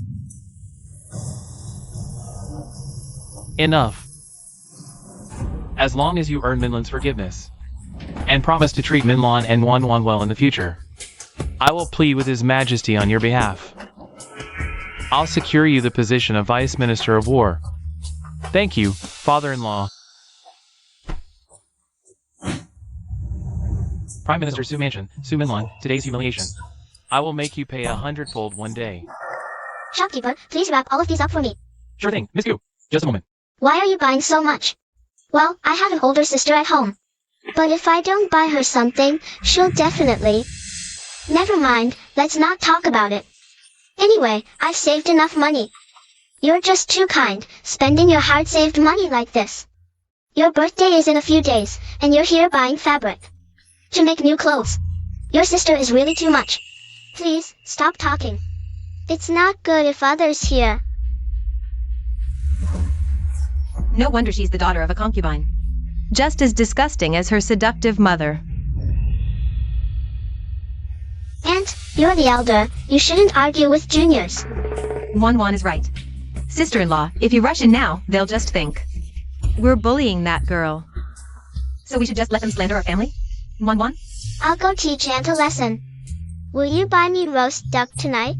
Enough. As long as you earn Minlan's forgiveness, and promise to treat Minlan and Wanwan well in the future. I will plead with His Majesty on your behalf. I'll secure you the position of Vice Minister of War. Thank you, father-in-law. Prime Minister Su Mansion, Su Minlan, today's humiliation. I will make you pay 100-fold one day. Shopkeeper, please wrap all of these up for me. Sure thing, Miss Gu. Just a moment. Why are you buying so much? Well, I have an older sister at home. But if I don't buy her something, she'll definitely... Never mind, let's not talk about it. Anyway, I've saved enough money. You're just too kind, spending your hard-saved money like this. Your birthday is in a few days, and you're here buying fabric to make new clothes. Your sister is really too much. Please, stop talking. It's not good if others hear. No wonder she's the daughter of a concubine. Just as disgusting as her seductive mother. Aunt, you're the elder. You shouldn't argue with juniors. Wanwan is right. Sister-in-law, if you rush in now, they'll just think we're bullying that girl. So we should just let them slander our family? Wanwan? I'll go teach Aunt a lesson. Will you buy me roast duck tonight?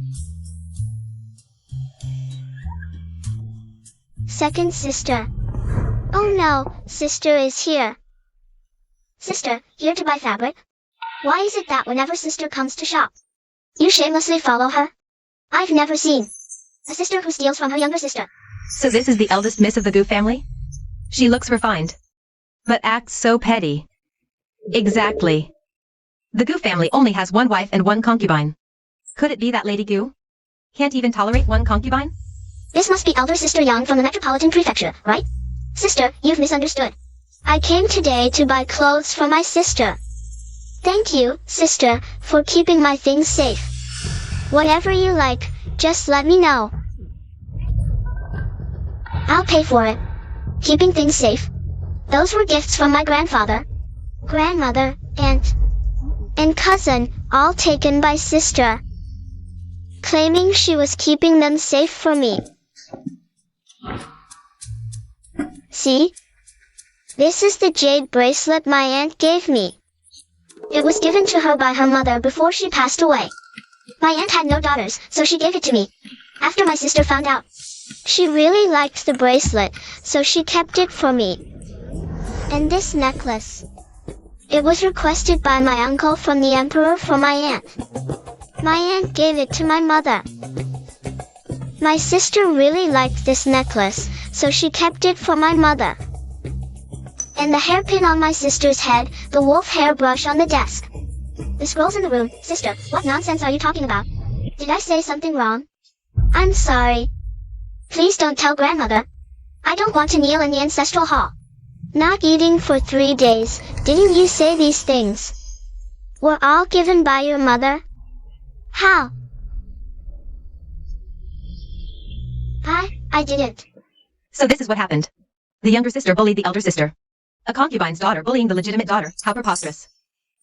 Second sister. Oh no, sister is here. Sister, here to buy fabric? Why is it that whenever sister comes to shop, you shamelessly follow her? I've never seen a sister who steals from her younger sister. So this is the eldest miss of the Gu family? She looks refined, but acts so petty. Exactly. The Gu family only has one wife and one concubine. Could it be that Lady Gu can't even tolerate one concubine? This must be elder sister Yang from the Metropolitan Prefecture, right? Sister, you've misunderstood. I came today to buy clothes for my sister. Thank you, sister, for keeping my things safe. Whatever you like, just let me know. I'll pay for it. Keeping things safe. Those were gifts from my grandfather, grandmother, aunt, and cousin, all taken by sister, claiming she was keeping them safe for me. See? This is the jade bracelet my aunt gave me. It was given to her by her mother before she passed away. My aunt had no daughters, so she gave it to me. After my sister found out, she really liked the bracelet, so she kept it for me. And this necklace. It was requested by my uncle from the emperor for my aunt. My aunt gave it to my mother. My sister really liked this necklace, so she kept it for my mother. And the hairpin on my sister's head, the wolf hairbrush on the desk. The scrolls in the room. Sister, what nonsense are you talking about? Did I say something wrong? I'm sorry. Please don't tell grandmother. I don't want to kneel in the ancestral hall. Not eating for 3 days. Didn't you say these things were all given by your mother? How? I didn't. So this is what happened. The younger sister bullied the elder sister. A concubine's daughter bullying the legitimate daughter. How preposterous.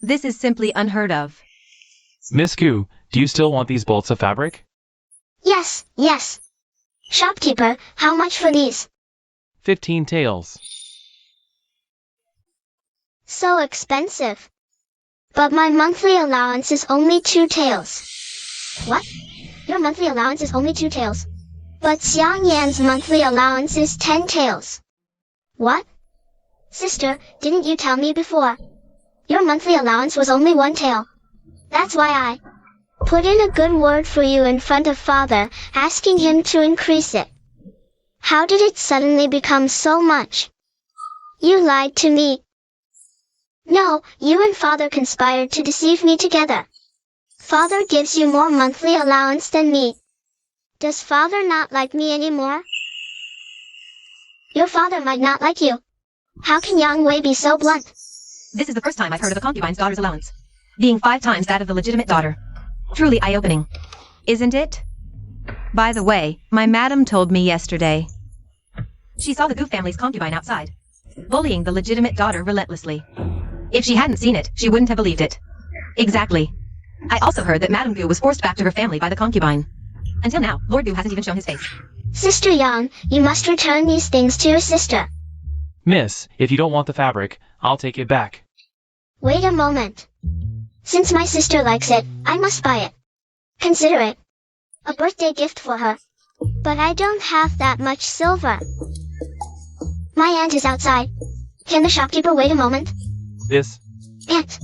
This is simply unheard of. Miss Gu, do you still want these bolts of fabric? Yes, yes. Shopkeeper, how much for these? 15 taels. So expensive. But my monthly allowance is only 2 taels. What? Your monthly allowance is only 2 taels. But Xiang Yan's monthly allowance is 10 taels. What? Sister, didn't you tell me before? Your monthly allowance was only 1 tael. That's why I put in a good word for you in front of father, asking him to increase it. How did it suddenly become so much? You lied to me. No, you and father conspired to deceive me together. Father gives you more monthly allowance than me. Does father not like me anymore? Your father might not like you. How can Yang Wei be so blunt? This is the first time I've heard of a concubine's daughter's allowance being 5 times that of the legitimate daughter. Truly eye-opening, isn't it? By the way, my madam told me yesterday she saw the Gu family's concubine outside, bullying the legitimate daughter relentlessly. If she hadn't seen it, she wouldn't have believed it. Exactly. I also heard that Madame Gu was forced back to her family by the concubine. Until now, Lord Gu hasn't even shown his face. Sister Yang, you must return these things to your sister. Miss, if you don't want the fabric, I'll take it back. Wait a moment. Since my sister likes it, I must buy it. Consider it a birthday gift for her. But I don't have that much silver. My aunt is outside. Can the shopkeeper wait a moment? This. Aunt.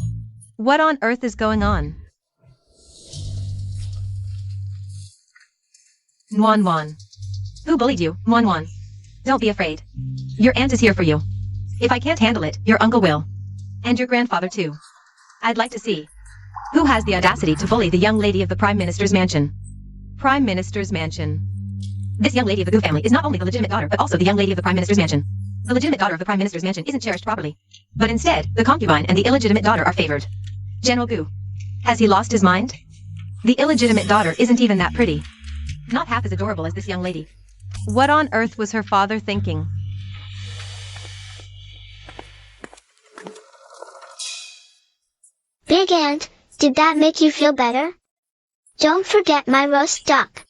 What on earth is going on? Nuan Nuan. Who bullied you, Nuan Nuan? Don't be afraid. Your aunt is here for you. If I can't handle it, your uncle will. And your grandfather too. I'd like to see. Who has the audacity to bully the young lady of the Prime Minister's mansion? Prime Minister's mansion. This young lady of the Gu family is not only the legitimate daughter, but also the young lady of the Prime Minister's mansion. The legitimate daughter of the Prime Minister's mansion isn't cherished properly. But instead, the concubine and the illegitimate daughter are favored. General Gu. Has he lost his mind? The illegitimate daughter isn't even that pretty. Not half as adorable as this young lady. What on earth was her father thinking? Big Aunt, did that make you feel better? Don't forget my roast duck.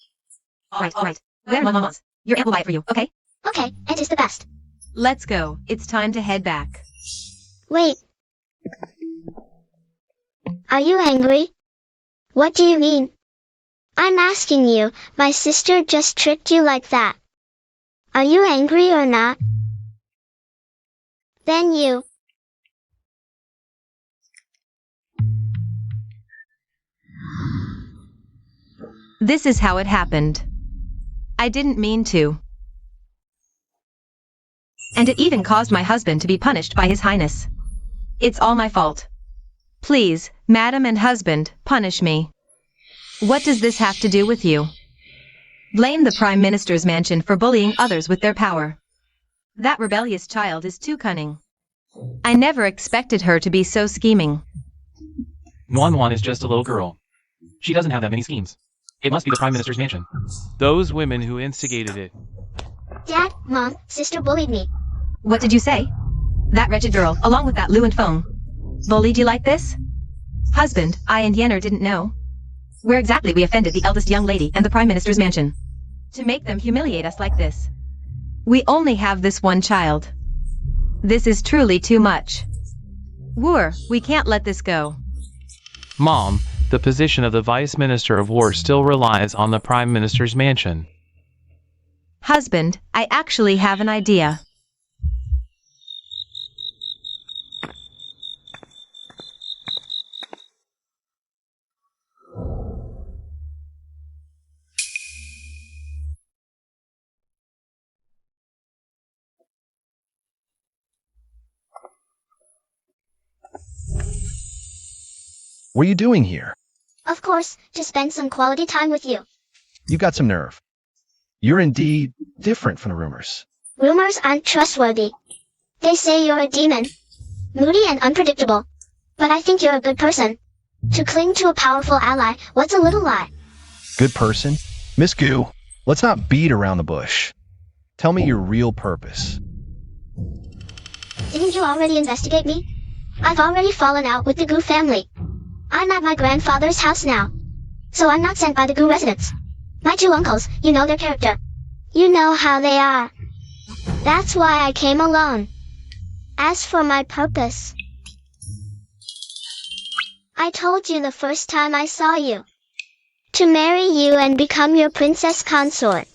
Alright. Where are Mama's? Your aunt will buy it for you, okay? Okay, Aunt is the best. Let's go. It's time to head back. Wait. Are you angry? What do you mean? I'm asking you, my sister just tricked you like that. Are you angry or not? Then you. This is how it happened. I didn't mean to. And it even caused my husband to be punished by His Highness. It's all my fault. Please, madam and husband, punish me. What does this have to do with you? Blame the Prime Minister's mansion for bullying others with their power. That rebellious child is too cunning. I never expected her to be so scheming. Nuan Nuan is just a little girl. She doesn't have that many schemes. It must be the Prime Minister's mansion. Those women who instigated it. Dad, Mom, sister bullied me. What did you say? That wretched girl, along with that Lu and Feng, bullied you like this? Husband, I and Yenner didn't know. Where exactly we offended the eldest young lady and the Prime Minister's mansion. To make them humiliate us like this. We only have this one child. This is truly too much. War, we can't let this go. Mom, the position of the Vice Minister of War still relies on the Prime Minister's mansion. Husband, I actually have an idea. What are you doing here? Of course, to spend some quality time with you. You got some nerve. You're indeed different from the rumors. Rumors aren't trustworthy. They say you're a demon. Moody and unpredictable. But I think you're a good person. To cling to a powerful ally, what's a little lie? Good person? Miss Gu, let's not beat around the bush. Tell me your real purpose. Didn't you already investigate me? I've already fallen out with the Gu family. I'm at my grandfather's house now. So I'm not sent by the Gu residents. My two uncles, you know their character. You know how they are. That's why I came alone. As for my purpose, I told you the first time I saw you. To marry you and become your princess consort.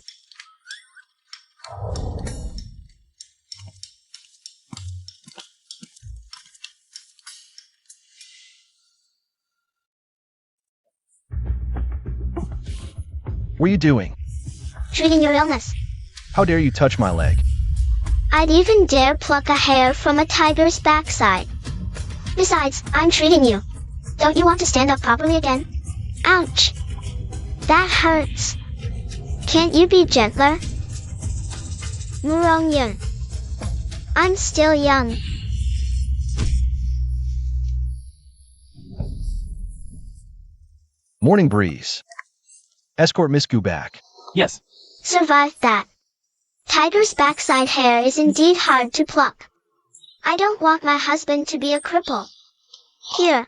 What are you doing? Treating your illness. How dare you touch my leg? I'd even dare pluck a hair from a tiger's backside. Besides, I'm treating you. Don't you want to stand up properly again? Ouch. That hurts. Can't you be gentler? Murongyun. I'm still young. Morning breeze. Escort Miss Gu back. Yes. Survived that. Tiger's backside hair is indeed hard to pluck. I don't want my husband to be a cripple. Here.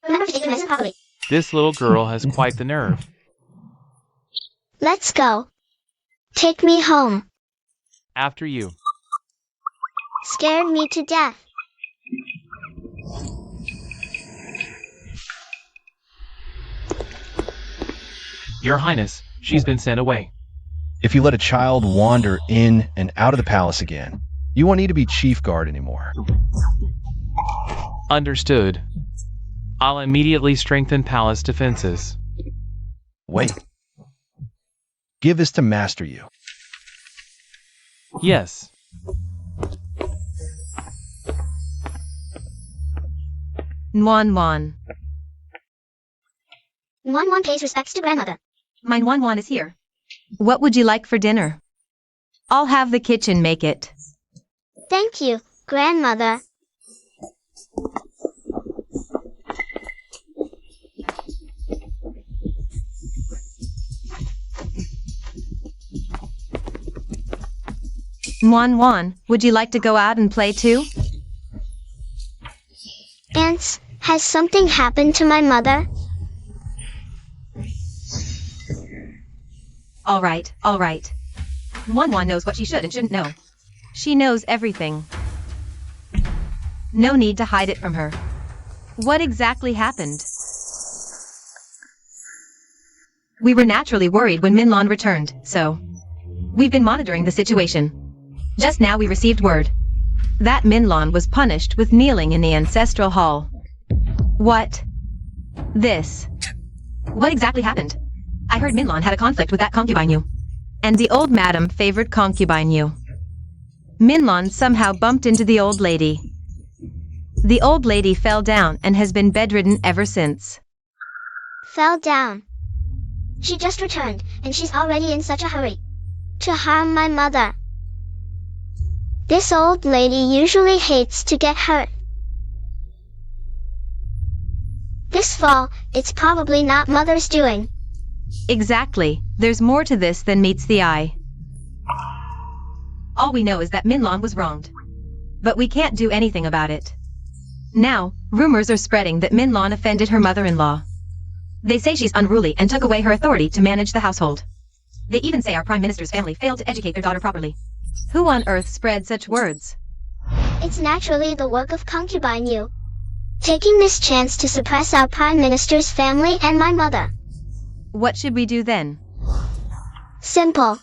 Remember to take your medicine properly. This little girl has quite the nerve. Let's go. Take me home. After you. Scared me to death. Your Highness, she's been sent away. If you let a child wander in and out of the palace again, you won't need to be chief guard anymore. Understood. I'll immediately strengthen palace defenses. Wait. Give this to master you. Yes. Nuan. Nuan pays respects to grandmother. My Nuan is here. What would you like for dinner? I'll have the kitchen make it. Thank you, grandmother. Nuan, would you like to go out and play too? Aunts, has something happened to my mother? All right. Nuan knows what she should and shouldn't know. She knows everything. No need to hide it from her. What exactly happened? We were naturally worried when Minlan returned, so we've been monitoring the situation. Just now we received word that Minlan was punished with kneeling in the ancestral hall. What? This. What exactly happened? I heard Minlan had a conflict with that concubine you. And the old madam favored concubine you. Minlan somehow bumped into the old lady. The old lady fell down and has been bedridden ever since. Fell down. She just returned, and she's already in such a hurry to harm my mother. This old lady usually hates to get hurt. This fall, it's probably not mother's doing. Exactly. There's more to this than meets the eye. All we know is that Minlan was wronged. But we can't do anything about it. Now, rumors are spreading that Minlan offended her mother-in-law. They say she's unruly and took away her authority to manage the household. They even say our Prime Minister's family failed to educate their daughter properly. Who on earth spread such words? It's naturally the work of concubine you, taking this chance to suppress our Prime Minister's family and my mother. What should we do then? Simple.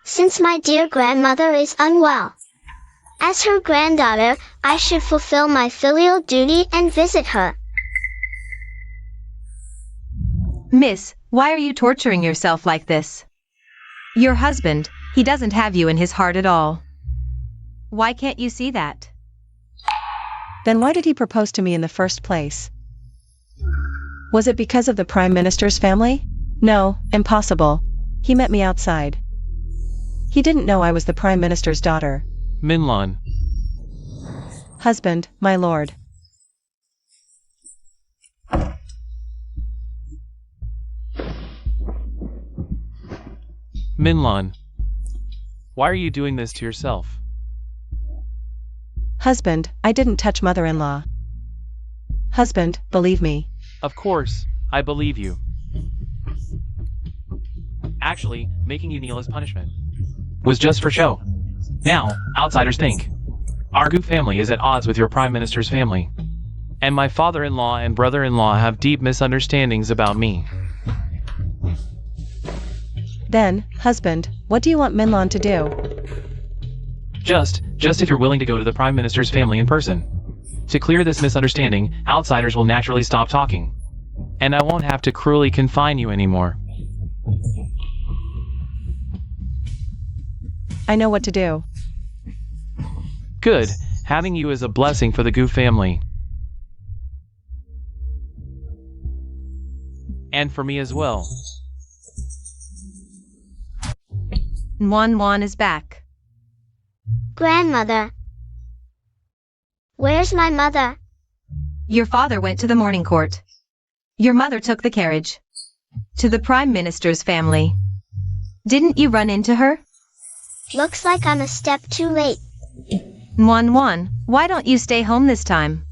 Since my dear grandmother is unwell, as her granddaughter, I should fulfill my filial duty and visit her. Miss, why are you torturing yourself like this? Your husband, he doesn't have you in his heart at all. Why can't you see that? Then why did he propose to me in the first place? Was it because of the Prime Minister's family? No, impossible. He met me outside. He didn't know I was the Prime Minister's daughter. Minlan. Husband, my lord. Minlan. Why are you doing this to yourself? Husband, I didn't touch mother-in-law. Husband, believe me. Of course, I believe you. Actually, making you kneel as punishment was just for show. Now, outsiders think our Gu family is at odds with your Prime Minister's family. And my father-in-law and brother-in-law have deep misunderstandings about me. Then, husband, what do you want Minlan to do? Just if you're willing to go to the Prime Minister's family in person. To clear this misunderstanding, outsiders will naturally stop talking. And I won't have to cruelly confine you anymore. I know what to do. Good. Having you is a blessing for the Gu family. And for me as well. Nuan is back. Grandmother. Where's my mother? Your father went to the morning court. Your mother took the carriage. To the Prime Minister's family. Didn't you run into her? Looks like I'm a step too late. Nuan, why don't you stay home this time?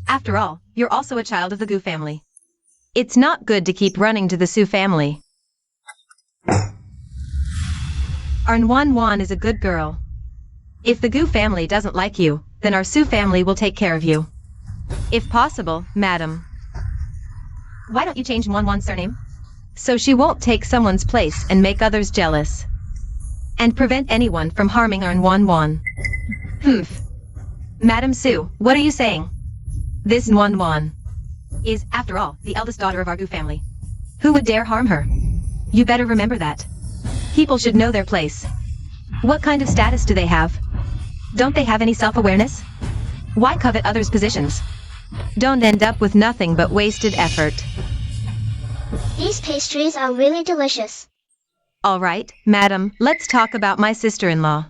After all, you're also a child of the Gu family. It's not good to keep running to the Su family. Our Nuan is a good girl. If the Gu family doesn't like you, then our Su family will take care of you. If possible, madam. Why don't you change Nuan's surname? so she won't take someone's place and make others jealous. And prevent anyone from harming our Wan. Humph. Madam Sue, what are you saying? This Wan is, after all, the eldest daughter of our Gu family. Who would dare harm her? You better remember that. People should know their place. What kind of status do they have? Don't they have any self-awareness? Why covet others' positions? Don't end up with nothing but wasted effort. These pastries are really delicious. All right, madam, let's talk about my sister-in-law.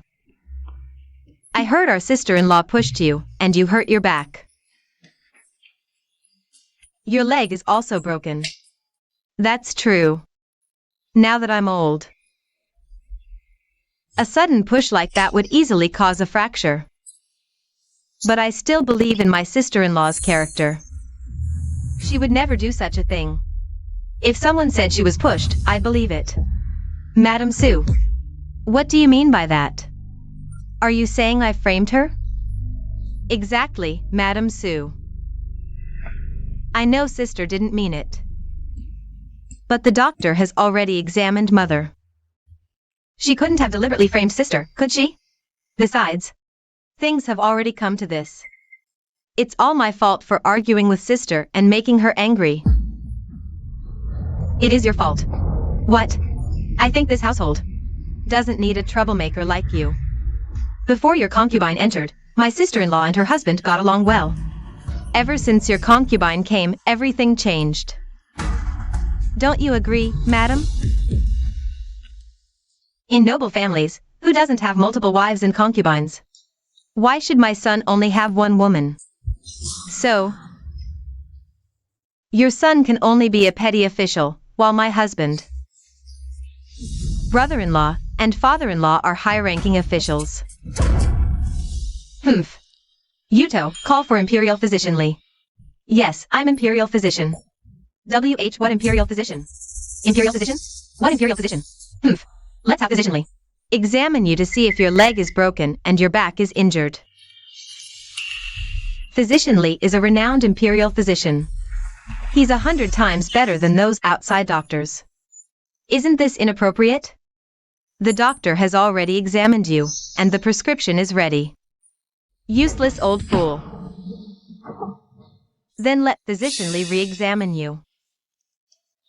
I heard our sister-in-law pushed you, and you hurt your back. Your leg is also broken. That's true. Now that I'm old. A sudden push like that would easily cause a fracture. But I still believe in my sister-in-law's character. She would never do such a thing. If someone said she was pushed, I'd believe it. Madam Sue, what do you mean by that? Are you saying I framed her? Exactly, Madam Sue. I know sister didn't mean it. But the doctor has already examined mother. She couldn't have deliberately framed sister, could she? Besides, things have already come to this. It's all my fault for arguing with sister and making her angry. It is your fault. What? I think this household doesn't need a troublemaker like you. Before your concubine entered, my sister-in-law and her husband got along well. Ever since your concubine came, everything changed. Don't you agree, madam? In noble families, who doesn't have multiple wives and concubines? Why should my son only have one woman? So, your son can only be a petty official, while my husband, brother-in-law, and father-in-law are high-ranking officials. Humph. Yuto, call for Imperial Physician Lee. Yes, I'm Imperial Physician. What Imperial Physician? Imperial Physician? What Imperial Physician? Humph. Let's have Physician Lee examine you to see if your leg is broken and your back is injured. Physician Lee is a renowned Imperial physician. He's 100 times better than those outside doctors. Isn't this inappropriate? The doctor has already examined you, and the prescription is ready. Useless old fool. Then let Physician Lee re-examine you.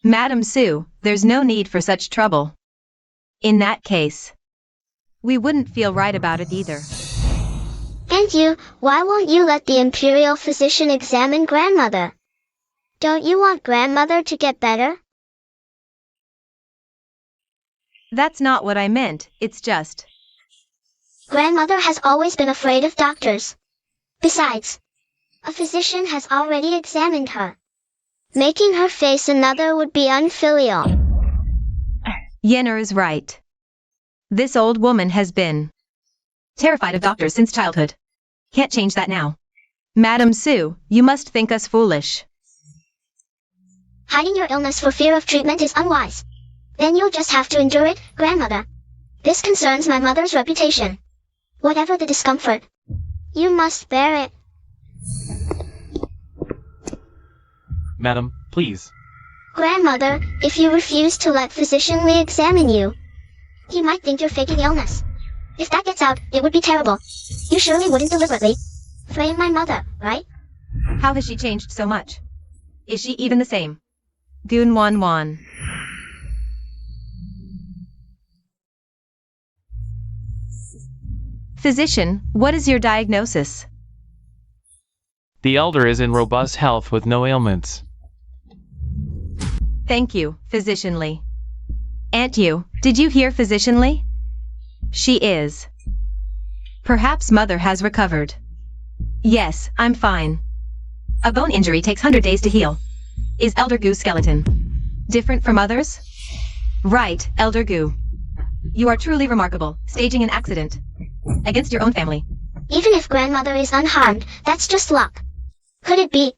Madam Sue, there's no need for such trouble. In that case, we wouldn't feel right about it either. And you, why won't you let the Imperial physician examine grandmother? Don't you want grandmother to get better? That's not what I meant, it's just... Grandmother has always been afraid of doctors. Besides, a physician has already examined her. Making her face another would be unfilial. Yenner is right. This old woman has been terrified of doctors since childhood. Can't change that now. Madam Sue, you must think us foolish. Hiding your illness for fear of treatment is unwise. Then you'll just have to endure it, grandmother. This concerns my mother's reputation. Whatever the discomfort, you must bear it. Madam, please. Grandmother, if you refuse to let Physician Lee examine you, he might think you're faking illness. If that gets out, it would be terrible. You surely wouldn't deliberately frame my mother, right? How has she changed so much? Is she even the same? Goon Wan. Physician, what is your diagnosis? The elder is in robust health with no ailments. Thank you, Physician Lee. Aunt you, did you hear Physician Lee? She is. Perhaps mother has recovered. Yes, I'm fine. A bone injury takes 100 days to heal. Is Elder Gu's skeleton different from others? Right, Elder Gu. You are truly remarkable, staging an accident against your own family. Even if grandmother is unharmed, that's just luck. Could it be?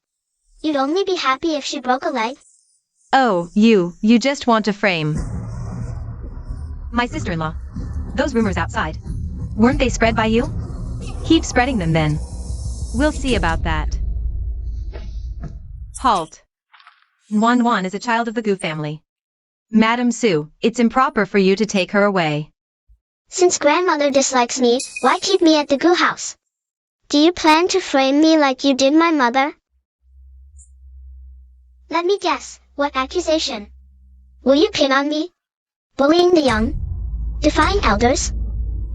You'd only be happy if she broke a leg? Oh, you just want to frame my sister-in-law. Those rumors outside, weren't they spread by you? Keep spreading them then. We'll see about that. Halt. Wan is a child of the Gu family. Madam Sue, it's improper for you to take her away. Since grandmother dislikes me, why keep me at the goo house? Do you plan to frame me like you did my mother? Let me guess, what accusation? Will you pin on me? Bullying the young? Defying elders?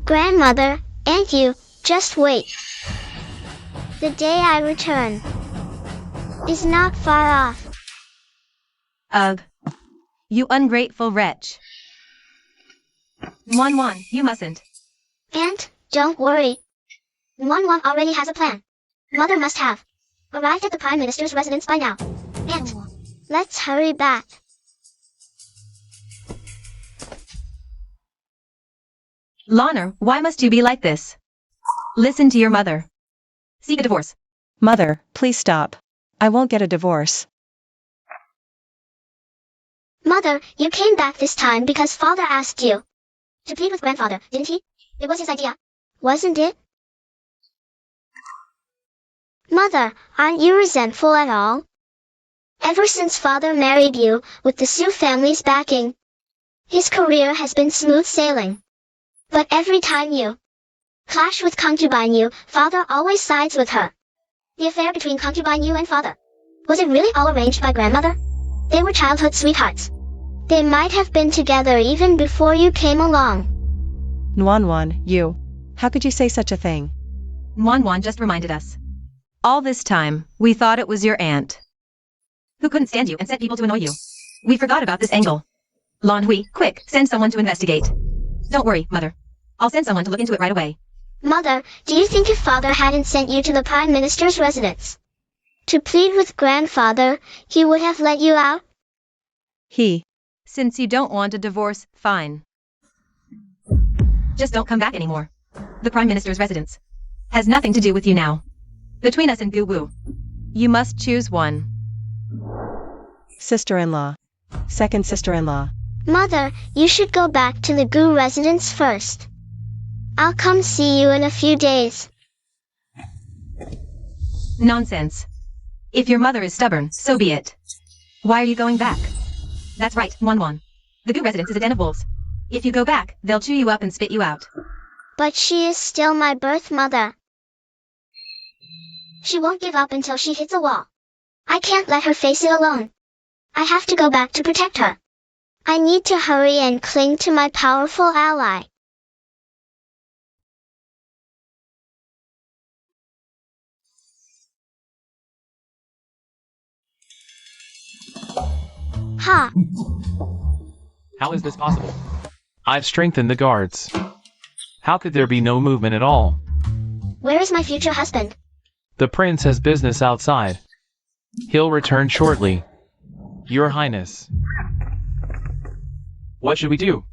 Grandmother, and you, just wait. The day I return is not far off. Ugh. You ungrateful wretch. Wan, you mustn't. And, don't worry. Wan already has a plan. Mother must have arrived at the Prime Minister's residence by now. And, let's hurry back. Lana, why must you be like this? Listen to your mother. Seek a divorce. Mother, please stop. I won't get a divorce. Mother, you came back this time because father asked you to plead with grandfather, didn't he? It was his idea, wasn't it? Mother, aren't you resentful at all? Ever since father married you, with the Sue family's backing, his career has been smooth sailing. But every time you clash with concubine Yu, father always sides with her. The affair between concubine Yu and father, was it really all arranged by grandmother? They were childhood sweethearts. They might have been together even before you came along. Wan, you. How could you say such a thing? Wan just reminded us. All this time, we thought it was your aunt, who couldn't stand you and sent people to annoy you. We forgot about this angle. Lan Hui, quick, send someone to investigate. Don't worry, Mother. I'll send someone to look into it right away. Mother, do you think if father hadn't sent you to the Prime Minister's residence to plead with grandfather, he would have let you out? Since you don't want a divorce, fine. Just don't come back anymore. The Prime Minister's residence has nothing to do with you now. Between us and Gu Wu, you must choose one. Sister-in-law. Second sister-in-law. Mother, you should go back to the Gu residence first. I'll come see you in a few days. Nonsense. If your mother is stubborn, so be it. Why are you going back? That's right, Wan. The Gu residence is a den of wolves. If you go back, they'll chew you up and spit you out. But she is still my birth mother. She won't give up until she hits a wall. I can't let her face it alone. I have to go back to protect her. I need to hurry and cling to my powerful ally. Ha! How is this possible? I've strengthened the guards. How could there be no movement at all? Where is my future husband? The prince has business outside. He'll return shortly. Your Highness. What should we do?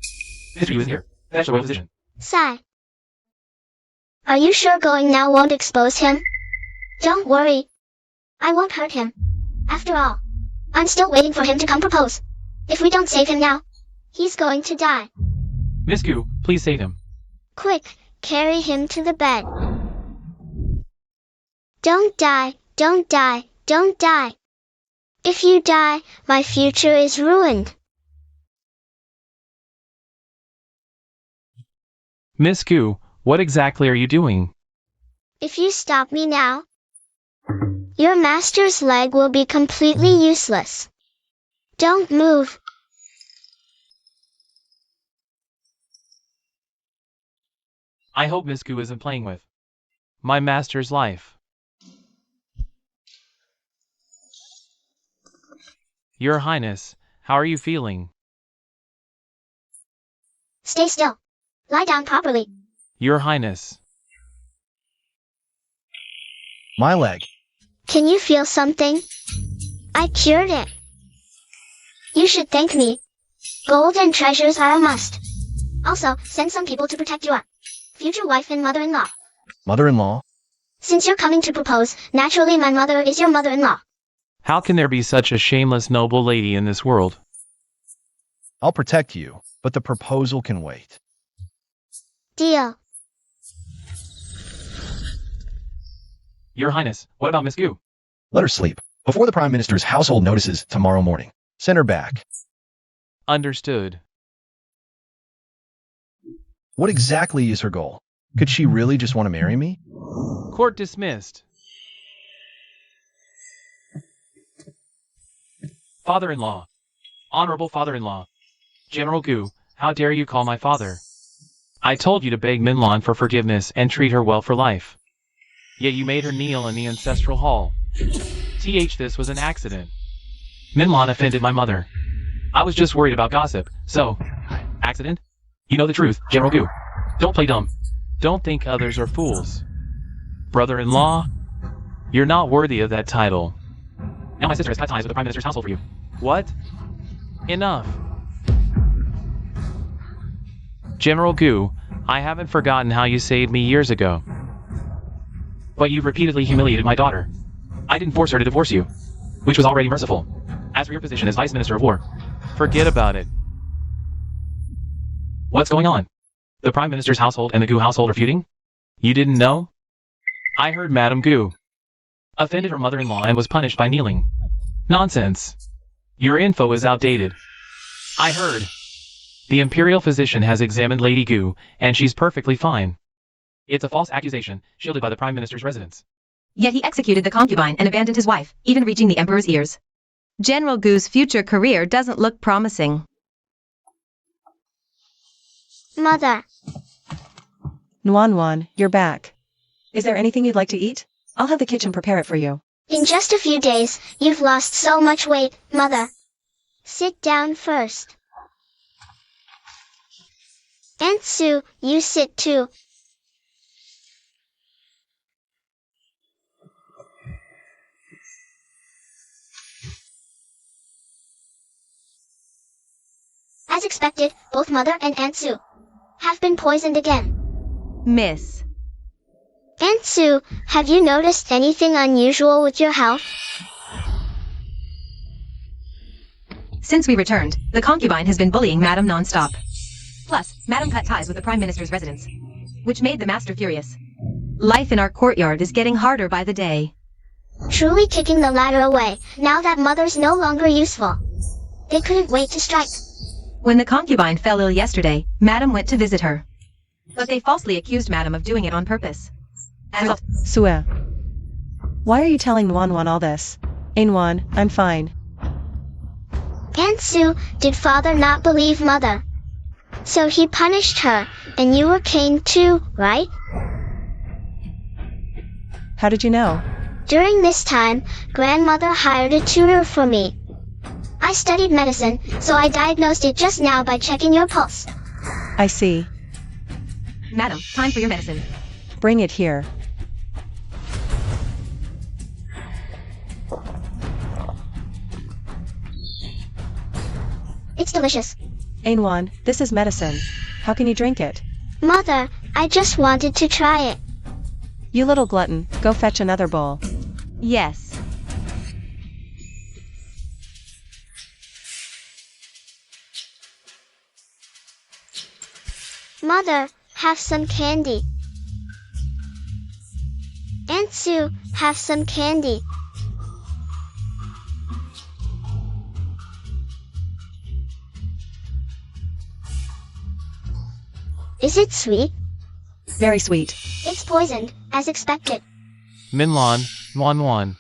History was here. That's the royal position. Sigh. Are you sure going now won't expose him? Don't worry. I won't hurt him. After all, I'm still waiting for him to come propose. If we don't save him now, he's going to die. Miss Gu, please save him. Quick, carry him to the bed. Don't die, don't die, don't die. If you die, my future is ruined. Miss Gu, what exactly are you doing? If you stop me now, your master's leg will be completely useless. Don't move. I hope Miss Gu isn't playing with my master's life. Your Highness, how are you feeling? Stay still. Lie down properly. Your Highness. My leg. Can you feel something? I cured it. You should thank me. Gold and treasures are a must. Also, send some people to protect your future wife and mother-in-law. Mother-in-law? Since you're coming to propose, naturally my mother is your mother-in-law. How can there be such a shameless noble lady in this world? I'll protect you, but the proposal can wait. Deal. Your Highness, what about Miss Gu? Let her sleep. Before the Prime Minister's household notices tomorrow morning. Send her back. Understood. What exactly is her goal? Could she really just want to marry me? Court dismissed. Father-in-law. Honorable father-in-law. General Gu, how dare you call my father? I told you to beg Minlan for forgiveness and treat her well for life. Yet you made her kneel in the ancestral hall. This was an accident. Minlan offended my mother. I was just worried about gossip, so... Accident? You know the truth, General Gu. Don't play dumb. Don't think others are fools. Brother-in-law, you're not worthy of that title. Now my sister has cut ties with the Prime Minister's household for you. What? Enough. General Gu, I haven't forgotten how you saved me years ago. But you've repeatedly humiliated my daughter. I didn't force her to divorce you, which was already merciful. As for your position as Vice Minister of War, forget about it. What's going on? The Prime Minister's household and the Gu household are feuding? You didn't know? I heard Madame Gu offended her mother-in-law and was punished by kneeling. Nonsense. Your info is outdated. I heard. The Imperial physician has examined Lady Gu, and she's perfectly fine. It's a false accusation, shielded by the Prime Minister's residence. Yet he executed the concubine and abandoned his wife, even reaching the Emperor's ears. General Gu's future career doesn't look promising. Mother. Nuan, you're back. Is there anything you'd like to eat? I'll have the kitchen prepare it for you. In just a few days, you've lost so much weight, Mother. Sit down first. Aunt Sue, you sit too. As expected, both Mother and Aunt Sue have been poisoned again. Miss. Aunt Sue, have you noticed anything unusual with your health? Since we returned, the concubine has been bullying Madame non-stop. Plus, Madame cut ties with the Prime Minister's residence, which made the Master furious. Life in our courtyard is getting harder by the day. Truly kicking the ladder away, now that Mother's no longer useful. They couldn't wait to strike. When the concubine fell ill yesterday, Madame went to visit her. But they falsely accused Madame of doing it on purpose. As Sue. Why are you telling Nuan all this? Nuan, I'm fine. Aunt Sue, did Father not believe Mother? So he punished her, and you were caned too, right? How did you know? During this time, Grandmother hired a tutor for me. I studied medicine, so I diagnosed it just now by checking your pulse. I see. Madam, time for your medicine. Bring it here. It's delicious. Nuan, this is medicine. How can you drink it? Mother, I just wanted to try it. You little glutton, go fetch another bowl. Yes. Mother, have some candy. Aunt Sue, have some candy. Is it sweet? Very sweet. It's poisoned, as expected. Minlan, Nuan.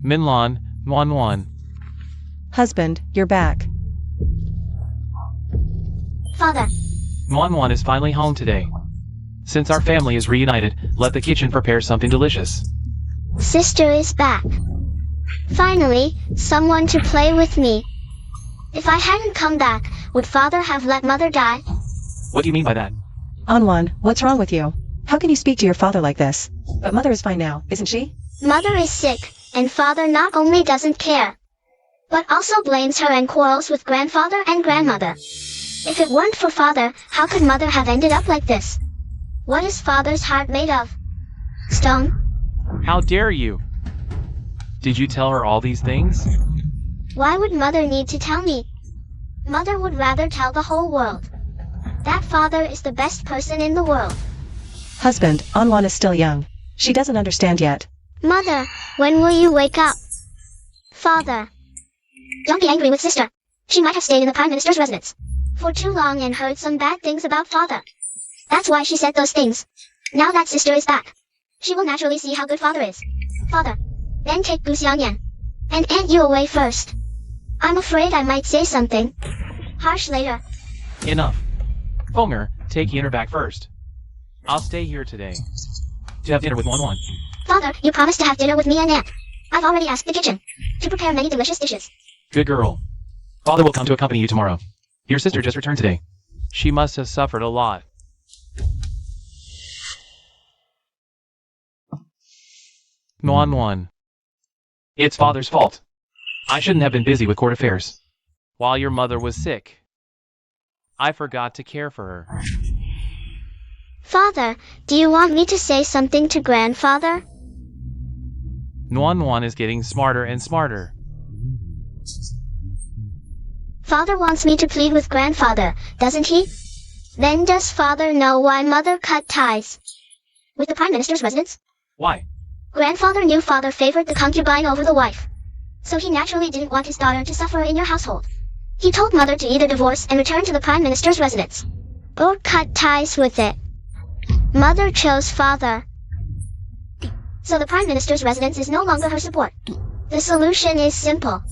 Minlan, Nuan. Husband, you're back. Father. Nuan is finally home today. Since our family is reunited, let the kitchen prepare something delicious. Sister is back. Finally, someone to play with me. If I hadn't come back, would Father have let Mother die? What do you mean by that? Nuan, what's wrong with you? How can you speak to your father like this? But Mother is fine now, isn't she? Mother is sick, and Father not only doesn't care, but also blames her and quarrels with Grandfather and Grandmother. If it weren't for Father, how could Mother have ended up like this? What is Father's heart made of? Stone? How dare you? Did you tell her all these things? Why would Mother need to tell me? Mother would rather tell the whole world that Father is the best person in the world. Husband, Nuan is still young. She doesn't understand yet. Mother, when will you wake up? Father. Don't be angry with sister. She might have stayed in the Prime Minister's residence for too long and heard some bad things about father. That's why she said those things. Now that sister is back, she will naturally see how good father is. Father, then take Gu Xiangyan and Aunt Yu away first. I'm afraid I might say something harsh later. Enough. Fonger, take Yinner back first. I'll stay here today to have dinner with Wan Wan. Father, you promised to have dinner with me and Aunt. I've already asked the kitchen to prepare many delicious dishes. Good girl. Father will come to accompany you tomorrow. Your sister just returned today. She must have suffered a lot. Wan Wan. It's father's fault. I shouldn't have been busy with court affairs while your mother was sick. I forgot to care for her. Father, do you want me to say something to grandfather? Wan Wan is getting smarter and smarter. Father wants me to plead with grandfather, doesn't he? Then does father know why mother cut ties with the Prime Minister's residence? Why? Grandfather knew father favored the concubine over the wife, so he naturally didn't want his daughter to suffer in your household. He told mother to either divorce and return to the Prime Minister's residence, or cut ties with it. Mother chose father, so the Prime Minister's residence is no longer her support. The solution is simple.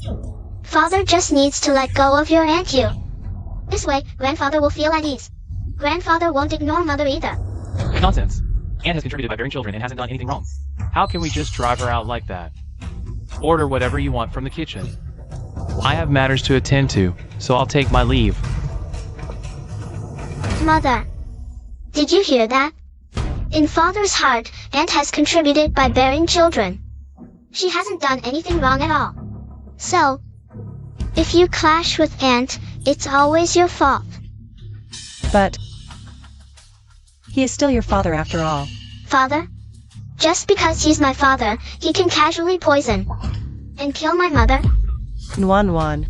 Father just needs to let go of your Aunt Yu. This way, grandfather will feel at ease. Grandfather won't ignore mother either. Nonsense. Aunt has contributed by bearing children and hasn't done anything wrong. How can we just drive her out like that? Order whatever you want from the kitchen. I have matters to attend to, so I'll take my leave. Mother, did you hear that? In father's heart, Aunt has contributed by bearing children. She hasn't done anything wrong at all. So, if you clash with Aunt, it's always your fault. But he is still your father after all. Father? Just because he's my father, he can casually poison and kill my mother? Wan,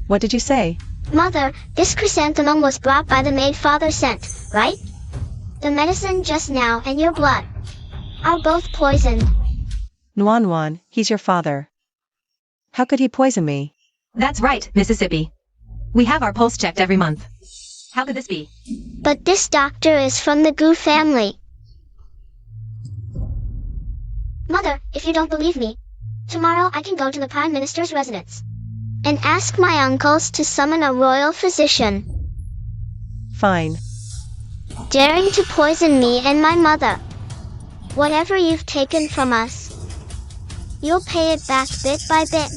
what did you say? Mother, this chrysanthemum was brought by the maid father sent, right? The medicine just now and your blood are both poisoned. Wan, he's your father. How could he poison me? That's right, Mississippi. We have our pulse checked every month. How could this be? But this doctor is from the Gu family. Mother, if you don't believe me, tomorrow I can go to the Prime Minister's residence and ask my uncles to summon a royal physician. Fine. Daring to poison me and my mother. Whatever you've taken from us, you'll pay it back bit by bit.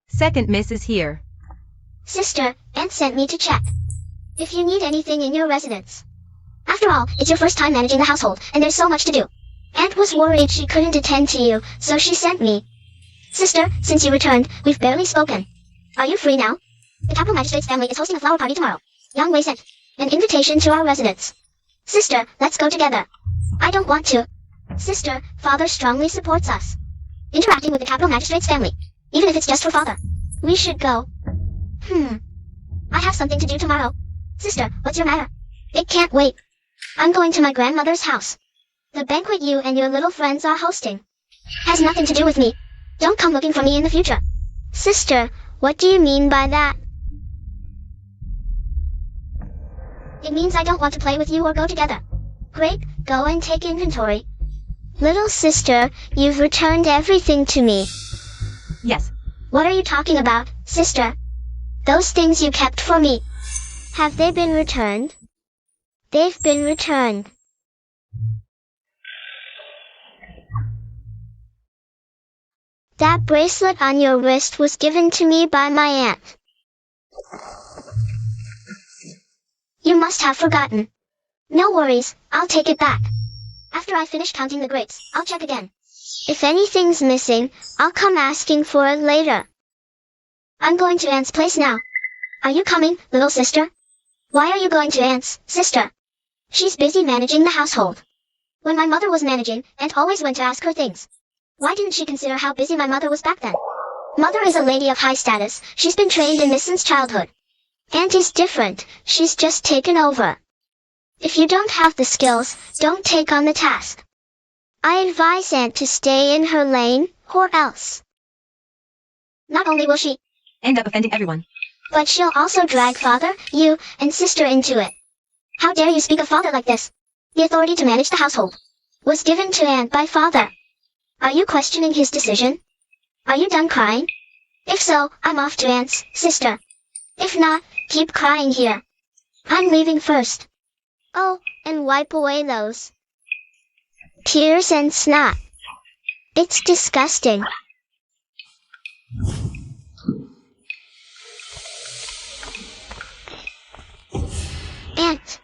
Second miss is here. Sister, Aunt sent me to check if you need anything in your residence. After all, it's your first time managing the household, and there's so much to do. Aunt was worried she couldn't attend to you, so she sent me. Sister, since you returned, we've barely spoken. Are you free now? The capital magistrate's family is hosting a flower party tomorrow. Yang Wei sent an invitation to our residence. Sister, let's go together. I don't want to. Sister, father strongly supports us interacting with the capital magistrate's family, even if it's just for father. We should go. I have something to do tomorrow. Sister, what's your matter? It can't wait. I'm going to my grandmother's house. The banquet you and your little friends are hosting has nothing to do with me. Don't come looking for me in the future. Sister, what do you mean by that? It means I don't want to play with you or go together. Great, go and take inventory. Little sister, you've returned everything to me. Yes. What are you talking about, sister? Those things you kept for me. Have they been returned? They've been returned. That bracelet on your wrist was given to me by my aunt. You must have forgotten. No worries, I'll take it back. After I finish counting the grapes, I'll check again. If anything's missing, I'll come asking for it later. I'm going to Aunt's place now. Are you coming, little sister? Why are you going to Aunt's, sister? She's busy managing the household. When my mother was managing, Aunt always went to ask her things. Why didn't she consider how busy my mother was back then? Mother is a lady of high status. She's been trained in this since childhood. Aunt is different. She's just taken over. If you don't have the skills, don't take on the task. I advise Aunt to stay in her lane, or else Not only will she end up offending everyone, but she'll also drag father, you, and sister into it. How dare you speak of father like this? The authority to manage the household was given to Aunt by father. Are you questioning his decision? Are you done crying? If so, I'm off to Aunt's sister. If not, keep crying here. I'm leaving first. Oh, and wipe away those tears and snot. It's disgusting. Aunt.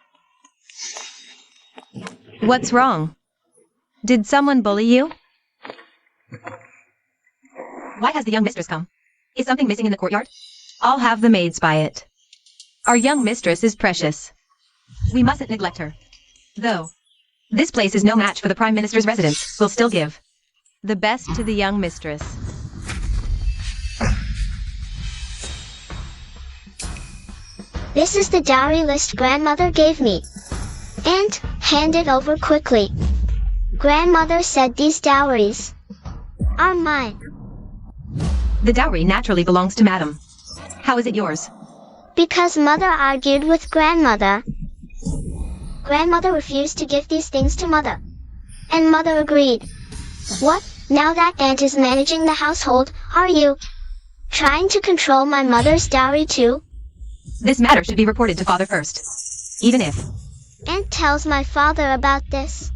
what's wrong? Did someone bully you? Why has the young mistress come? Is something missing in the courtyard? I'll have the maids spy it. Our young mistress is precious. We mustn't neglect her. Though this place is no match for the Prime Minister's residence, we'll still give the best to the young mistress. This is the dowry list grandmother gave me. Aunt, hand it over quickly. Grandmother said these dowries are mine. The dowry naturally belongs to Madam. How is it yours? Because mother argued with grandmother. Grandmother refused to give these things to mother. And mother agreed. What? Now that aunt is managing the household, are you trying to control my mother's dowry too? This matter should be reported to father first. Even if Aunt tells my father about this.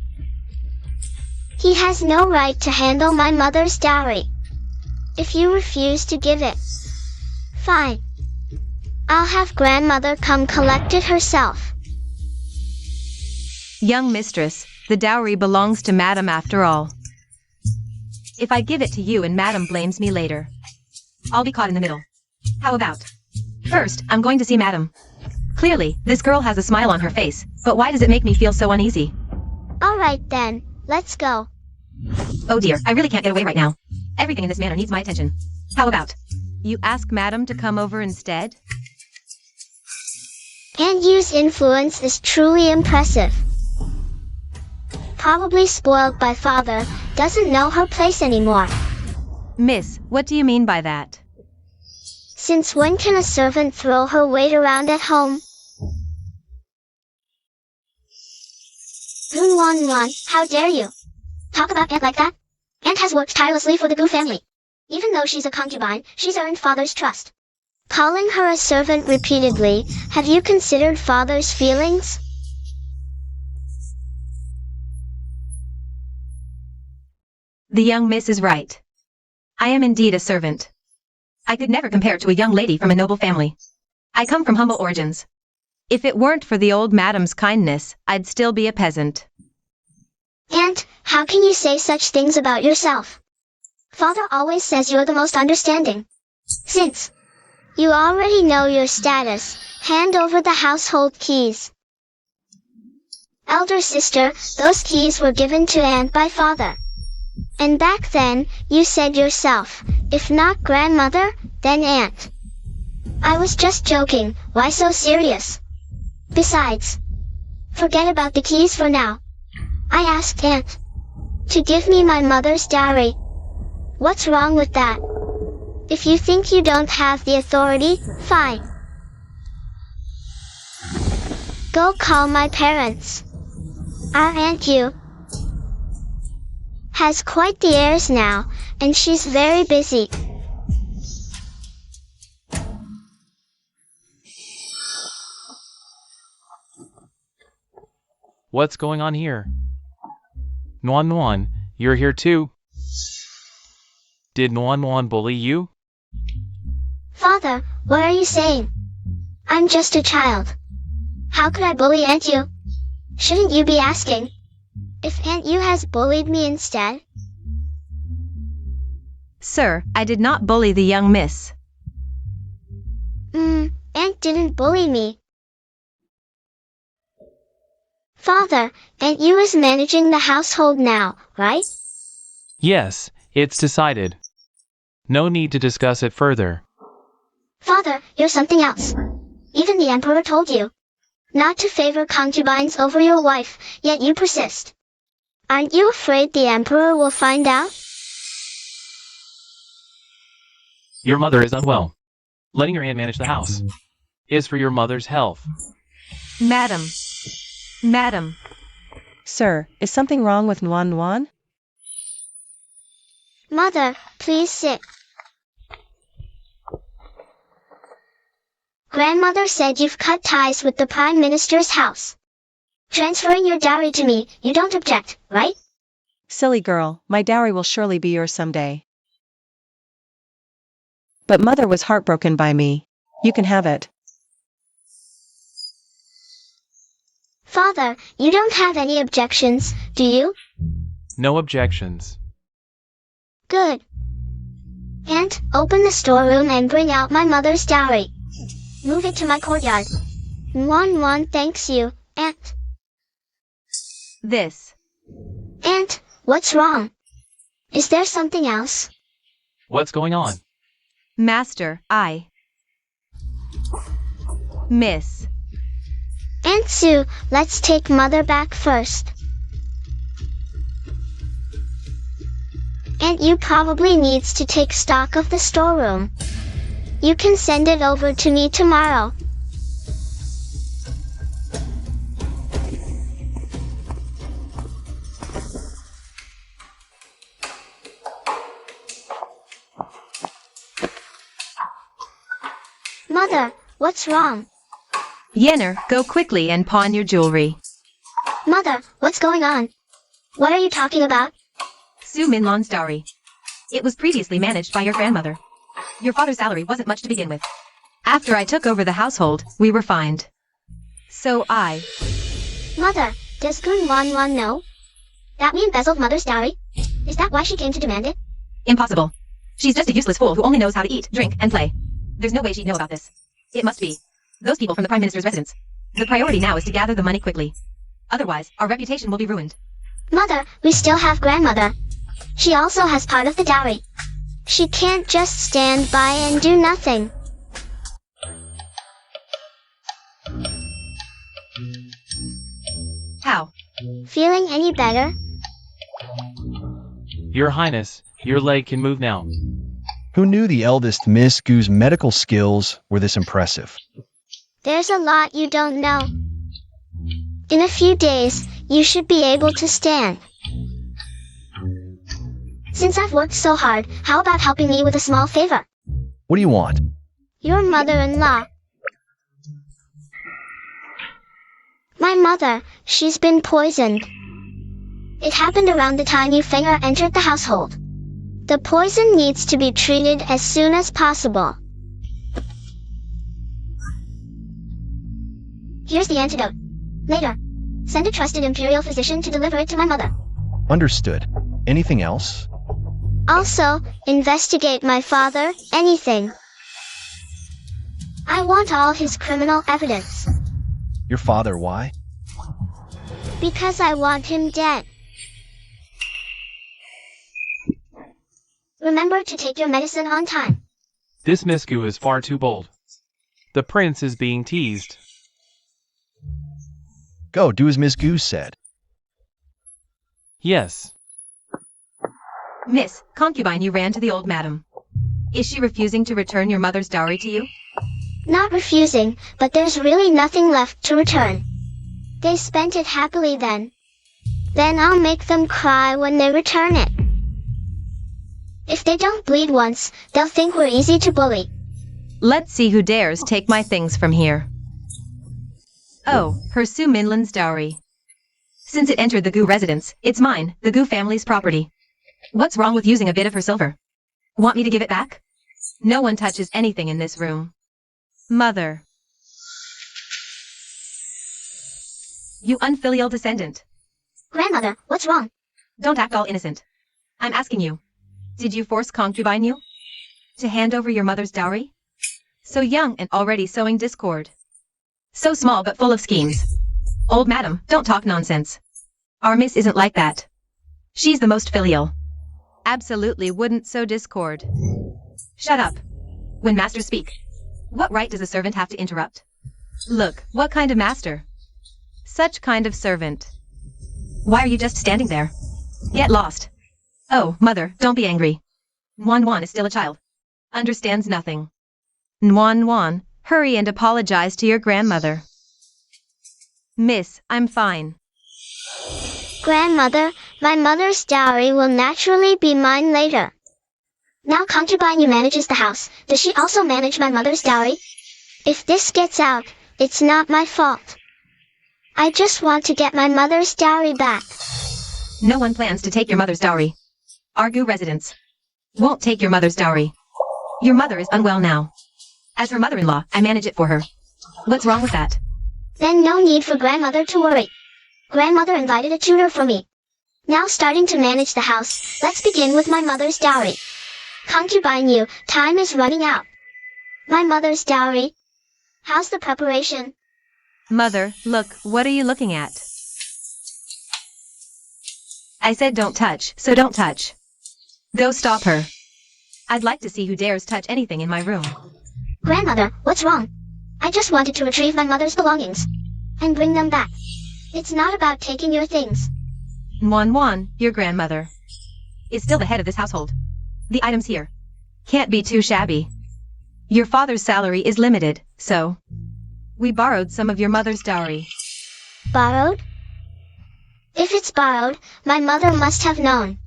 He has no right to handle my mother's dowry. If you refuse to give it, fine. I'll have grandmother come collect it herself. young mistress, the dowry belongs to Madam after all. If I give it to you and Madam blames me later, I'll be caught in the middle. How about? First, I'm going to see Madam. Clearly, this girl has a smile on her face, but why does it make me feel so uneasy? Alright then, let's go. Oh dear, I really can't get away right now. Everything in this manor needs my attention. How about? You ask Madam to come over instead? And Yu's influence is truly impressive. Probably spoiled by father, doesn't know her place anymore. Miss, what do you mean by that? Since when can a servant throw her weight around at home? Wan, how dare you? Talk about Aunt like that? Aunt has worked tirelessly for the Gu family. Even though she's a concubine, she's earned father's trust. Calling her a servant repeatedly, have you considered father's feelings? The young miss is right. I am indeed a servant. I could never compare to a young lady from a noble family. I come from humble origins. If it weren't for the old madam's kindness, I'd still be a peasant. Aunt, how can you say such things about yourself? Father always says you're the most understanding. Since you already know your status, hand over the household keys. Elder sister, those keys were given to Aunt by father. And back then, you said yourself, if not grandmother, then aunt. I was just joking, why so serious? Besides, forget about the keys for now. I asked aunt to give me my mother's dowry. What's wrong with that? If you think you don't have the authority, fine. Go call my parents. Our Aunt Yu has quite the airs now, and she's very busy. What's going on here? Nuan, you're here too. Did Nuan bully you? Father, what are you saying? I'm just a child. How could I bully Aunt Yu? Shouldn't you be asking if Aunt Yu has bullied me instead? Sir, I did not bully the young miss. Aunt didn't bully me. Father, Aunt Yu is managing the household now, right? Yes, it's decided. No need to discuss it further. Father, you're something else. Even the Emperor told you not to favor concubines over your wife, yet you persist. Aren't you afraid the Emperor will find out? Your mother is unwell. Letting your aunt manage the house is for your mother's health. Madam. Madam. Sir, is something wrong with Nuan Nuan? Mother, please sit. Grandmother said you've cut ties with the Prime Minister's house. Transferring your dowry to me, you don't object, right? Silly girl, my dowry will surely be yours someday. But mother was heartbroken by me. You can have it. Father, you don't have any objections, do you? No objections. Good. Aunt, open the storeroom and bring out my mother's dowry. Move it to my courtyard. Nuan Nuan thanks you, Aunt. This. Aunt, what's wrong? Is there something else? What's going on? Master, I. Miss. Aunt Sue, let's take Mother back first. Aunt, you probably needs to take stock of the storeroom. You can send it over to me tomorrow. Mother, what's wrong? Yenner, go quickly and pawn your jewelry. Mother, what's going on? What are you talking about? Su Minlan's dowry. It was previously managed by your grandmother. Your father's salary wasn't much to begin with. After I took over the household, we were fined. So I... Mother, does Gun Wan Wan know? That we embezzled Mother's dowry? Is that why she came to demand it? Impossible. She's just a useless fool who only knows how to eat, drink, and play. There's no way she'd know about this. It must be those people from the Prime Minister's residence. The priority now is to gather the money quickly. Otherwise, our reputation will be ruined. Mother, we still have Grandmother. She also has part of the dowry. She can't just stand by and do nothing. How? Feeling any better? Your Highness, your leg can move now. Who knew the eldest Miss Gu's medical skills were this impressive? There's a lot you don't know. In a few days, you should be able to stand. Since I've worked so hard, how about helping me with a small favor? What do you want? Your mother-in-law. My mother, she's been poisoned. It happened around the time you Fenger entered the household. The poison needs to be treated as soon as possible. Here's the antidote. Later, send a trusted Imperial physician to deliver it to my mother. Understood. Anything else? Also, investigate my father, anything. I want all his criminal evidence. Your father, why? Because I want him dead. Remember to take your medicine on time. This Miss Gu is far too bold. The prince is being teased. Go, do as Miss Gu said. Yes. Miss, concubine, you ran to the old madam. Is she refusing to return your mother's dowry to you? Not refusing, but there's really nothing left to return. They spent it happily then. Then I'll make them cry when they return it. If they don't bleed once, they'll think we're easy to bully. Let's see who dares take my things from here. Oh, her Su Minlan's dowry. Since it entered the Gu residence, it's mine, the Gu family's property. What's wrong with using a bit of her silver? Want me to give it back? No one touches anything in this room. Mother. You unfilial descendant. Grandmother, what's wrong? Don't act all innocent. I'm asking you. Did you force concubine you? To hand over your mother's dowry? So young and already sowing discord. So small but full of schemes. Old madam, don't talk nonsense. Our miss isn't like that. She's the most filial. Absolutely wouldn't sow discord. Shut up. When masters speak, what right does a servant have to interrupt? Look, what kind of master? Such kind of servant. Why are you just standing there? Get lost. Oh, mother, don't be angry. Wan Wan is still a child. understands nothing. Nuan, hurry and apologize to your grandmother. Miss, I'm fine. Grandmother, my mother's dowry will naturally be mine later. Now concubine Yu manages the house. Does she also manage my mother's dowry? If this gets out, it's not my fault. I just want to get my mother's dowry back. No one plans to take your mother's dowry. Argu residents won't take your mother's dowry. Your mother is unwell now. As her mother-in-law, I manage it for her. What's wrong with that? Then no need for grandmother to worry. Grandmother invited a tutor for me. Now starting to manage the house, let's begin with my mother's dowry. Concubine Yu, time is running out. My mother's dowry. How's the preparation? Mother, look, what are you looking at? I said don't touch, so don't touch. Go stop her. I'd like to see who dares touch anything in my room. Grandmother, what's wrong? I just wanted to retrieve my mother's belongings and bring them back. It's not about taking your things. Nuan, your grandmother is still the head of this household. The items here can't be too shabby. Your father's salary is limited, so we borrowed some of your mother's dowry. Borrowed? If it's borrowed, my mother must have known.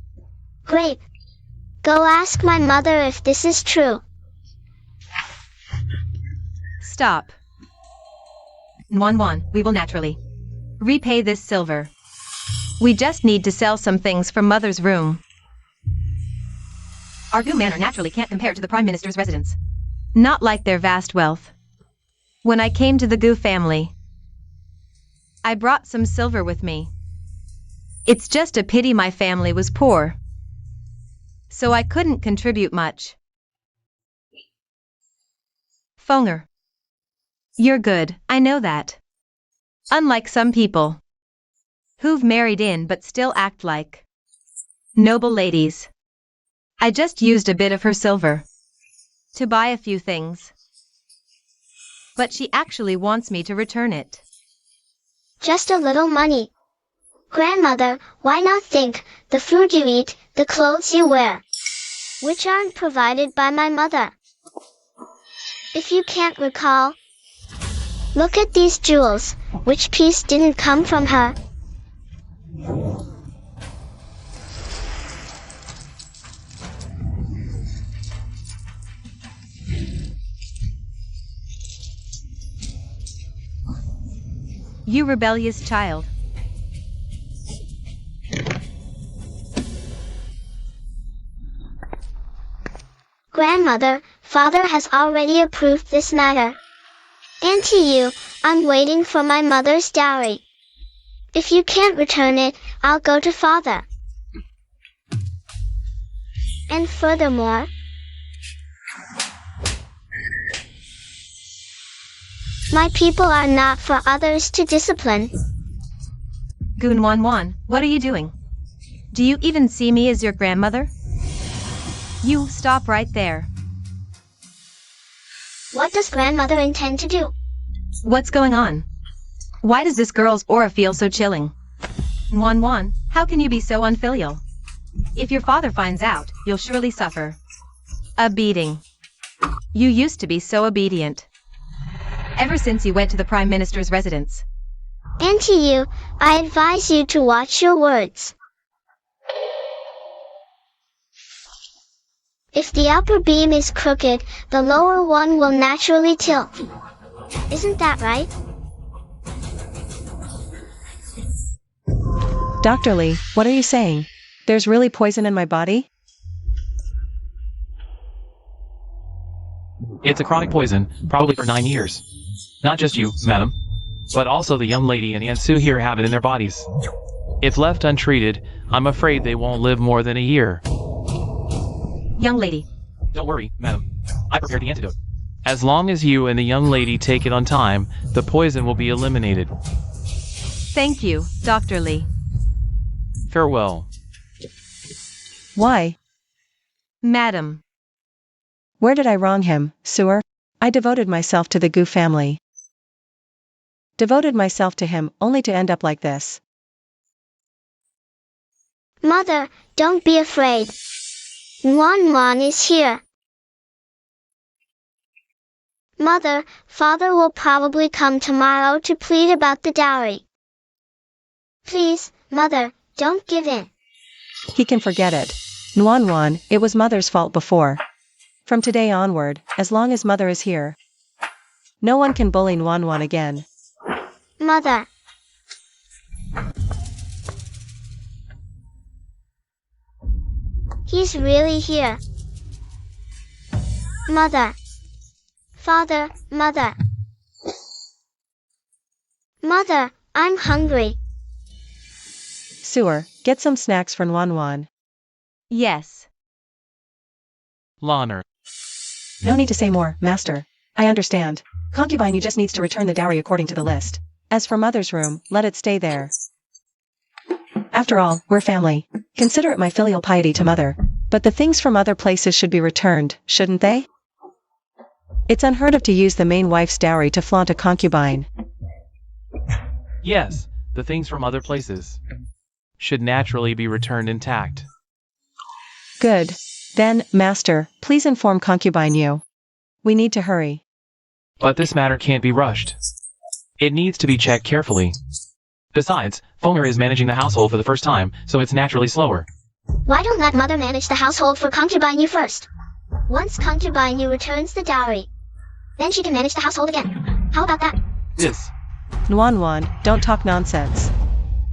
Great. Go ask my mother if this is true. Stop. Nuan, we will naturally repay this silver. We just need to sell some things from mother's room. Our Gu Manor naturally can't compare to the Prime Minister's residence. Not like their vast wealth. When I came to the Gu family, I brought some silver with me. It's just a pity my family was poor, so I couldn't contribute much. Fonger. You're good, I know that. Unlike some people who've married in but still act like noble ladies. I just used a bit of her silver to buy a few things. But she actually wants me to return it. Just a little money. Grandmother, why not think, the food you eat, the clothes you wear, which aren't provided by my mother? If you can't recall, look at these jewels, which piece didn't come from her? You rebellious child. Grandmother, father has already approved this matter. Auntie Yu, I'm waiting for my mother's dowry. If you can't return it, I'll go to father. And furthermore, my people are not for others to discipline. Wan, what are you doing? Do you even see me as your grandmother? You stop right there. What does grandmother intend to do? What's going on? Why does this girl's aura feel so chilling? Wan, how can you be so unfilial? If your father finds out, you'll surely suffer a beating. You used to be so obedient. Ever since you went to the Prime Minister's residence. Auntie Yu, I advise you to watch your words. If the upper beam is crooked, the lower one will naturally tilt. Isn't that right? Dr. Lee, what are you saying? There's really poison in my body? It's a chronic poison, probably for 9 years. Not just you, madam, but also the young lady and Yansu here have it in their bodies. If left untreated, I'm afraid they won't live more than a year. Young lady. Don't worry, madam. I prepared the antidote. As long as you and the young lady take it on time, the poison will be eliminated. Thank you, Dr. Lee. Farewell. Why? Madam. Where did I wrong him, sewer? I devoted myself to the Gu family. Devoted myself to him only to end up like this. Mother, don't be afraid. Nuan is here. Mother, father will probably come tomorrow to plead about the dowry. Please, mother, don't give in. He can forget it. Nuan, it was mother's fault before. From today onward, as long as mother is here, no one can bully Nuan again. Mother. He's really here. Mother. Father, mother. Mother, I'm hungry. Sewer, get some snacks for Nuan. Yes. Loner. No need to say more, master. I understand. Concubine you just needs to return the dowry according to the list. As for mother's room, let it stay there. After all, we're family. Consider it my filial piety to mother. But the things from other places should be returned, shouldn't they? It's unheard of to use the main wife's dowry to flaunt a concubine. Yes, the things from other places should naturally be returned intact. Good. Then, master, please inform concubine you. We need to hurry. But this matter can't be rushed. It needs to be checked carefully. Besides, Fomer is managing the household for the first time, so it's naturally slower. Why don't let mother manage the household for concubine you first? Once concubine you returns the dowry, then she can manage the household again. How about that? Yes. Nuan, don't talk nonsense.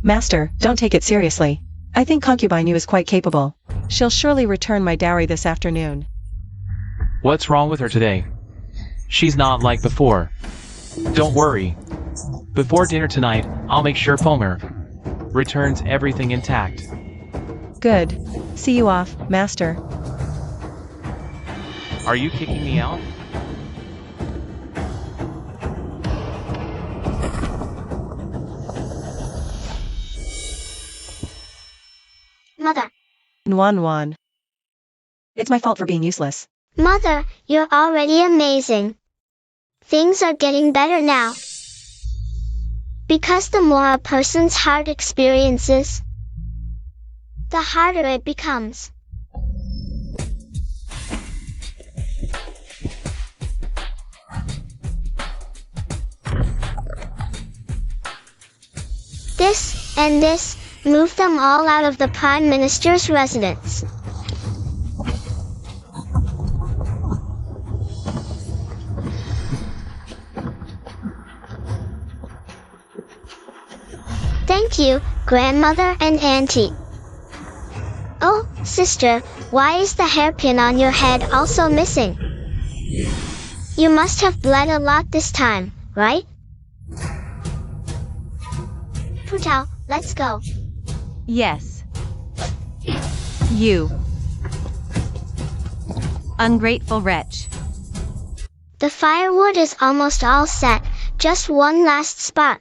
Master, don't take it seriously. I think concubine you is quite capable. She'll surely return my dowry this afternoon. What's wrong with her today? She's not like before. Don't worry. Before dinner tonight, I'll make sure Fomer returns everything intact. Good. See you off, master. Are you kicking me out? Mother. Nuan. It's my fault for being useless. Mother, you're already amazing. Things are getting better now. Because the more a person's heart experiences, the harder it becomes. This and this move them all out of the Prime Minister's residence. Thank you, grandmother and auntie. Oh, sister, why is the hairpin on your head also missing? You must have bled a lot this time, right? Putao, let's go. Yes. You. Ungrateful wretch. The firewood is almost all set, just one last spot.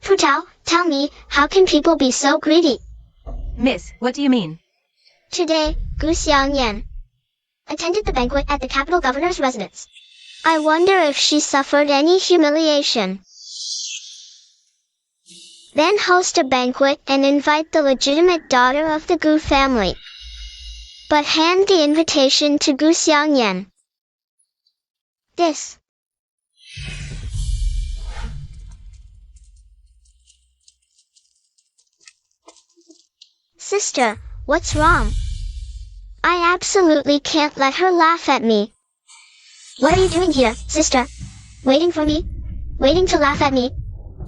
Putao, tell me, how can people be so greedy? Miss, what do you mean? Today, Gu Xiangyan attended the banquet at the capital governor's residence. I wonder if she suffered any humiliation. Then host a banquet and invite the legitimate daughter of the Gu family. But hand the invitation to Gu Xiangyan. This. Sister, what's wrong? I absolutely can't let her laugh at me. What are you doing here, sister? Waiting for me? Waiting to laugh at me?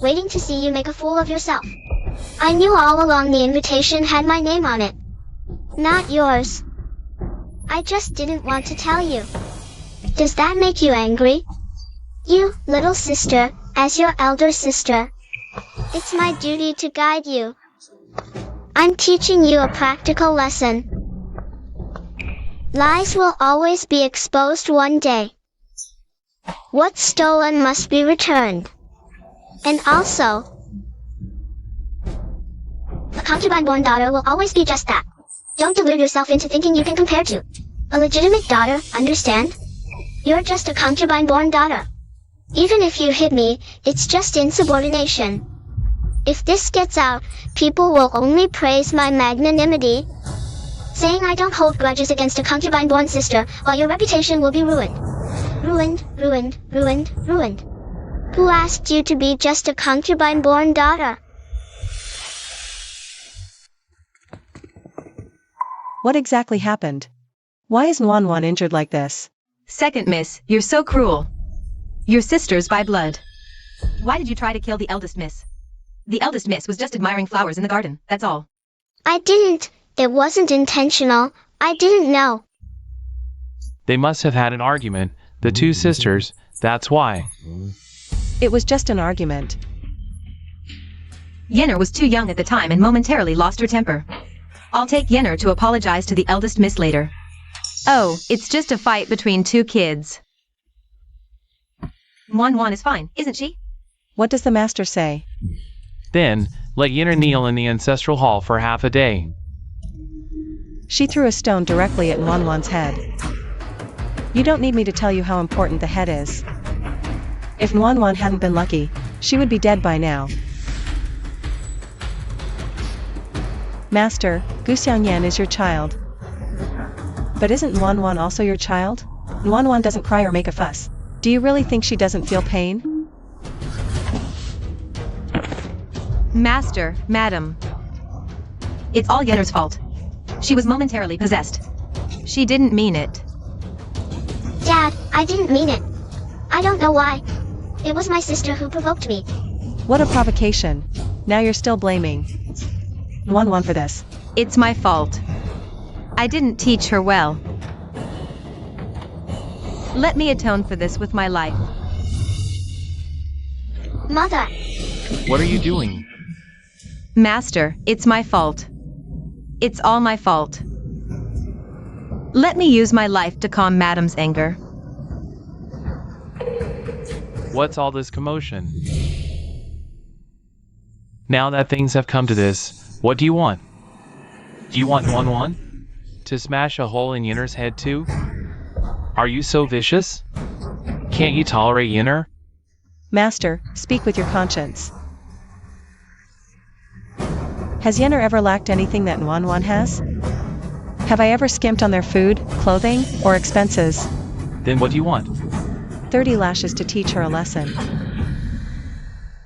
Waiting to see you make a fool of yourself? I knew all along the invitation had my name on it. Not yours. I just didn't want to tell you. Does that make you angry? You, little sister, as your elder sister. It's my duty to guide you. I'm teaching you a practical lesson. Lies will always be exposed one day. What's stolen must be returned. And also, a concubine-born daughter will always be just that. Don't delude yourself into thinking you can compare to a legitimate daughter, understand? You're just a concubine-born daughter. Even if you hit me, it's just insubordination. If this gets out, people will only praise my magnanimity. saying I don't hold grudges against a concubine-born sister, while your reputation will be ruined. Ruined, ruined, ruined, ruined. Who asked you to be just a concubine-born daughter? What exactly happened? Why is Nwan injured like this? Second miss, you're so cruel. Your sister's by blood. Why did you try to kill the eldest miss? The eldest miss was just admiring flowers in the garden, that's all. I didn't. It wasn't intentional. I didn't know. They must have had an argument, the two sisters, that's why. It was just an argument. Yenner was too young at the time and momentarily lost her temper. I'll take Yenner to apologize to the eldest miss later. Oh, it's just a fight between two kids. Nwan is fine, isn't she? What does the master say? Then, let Yenner kneel in the ancestral hall for half a day. She threw a stone directly at Nwan's head. You don't need me to tell you how important the head is. If Nwan hadn't been lucky, she would be dead by now. Master, Gu Xiangyan is your child. But isn't Nwan also your child? Nwan doesn't cry or make a fuss. Do you really think she doesn't feel pain? Master, madam. It's all Yenner's fault. She was momentarily possessed. She didn't mean it. Dad, I didn't mean it. I don't know why. It was my sister who provoked me. What a provocation. Now you're still blaming Nwan for this. It's my fault. I didn't teach her well. Let me atone for this with my life. Mother. What are you doing? Master, it's my fault. It's all my fault. Let me use my life to calm Madam's anger. What's all this commotion? Now that things have come to this, what do you want? Do you want Nwan to smash a hole in Yenner's head too? Are you so vicious? Can't you tolerate Yenner? Master, speak with your conscience. Has Yenner ever lacked anything that Nwan has? Have I ever skimped on their food, clothing, or expenses? Then what do you want? 30 lashes to teach her a lesson.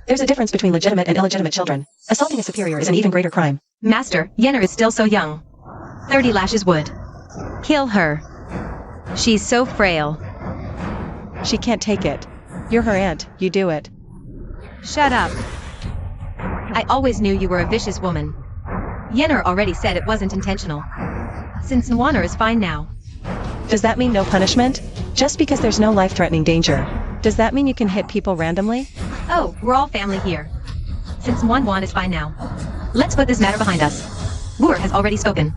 There's a difference between legitimate and illegitimate children. Assaulting a superior is an even greater crime. Master, Yenner is still so young. 30 lashes would kill her. She's so frail. She can't take it. You're her aunt, you do it. Shut up. I always knew you were a vicious woman. Yenner already said it wasn't intentional. Since Nwana is fine now. Does that mean no punishment? Just because there's no life-threatening danger. Does that mean you can hit people randomly? Oh, we're all family here. Since Nwan is fine now. Let's put this matter behind us. Wu has already spoken.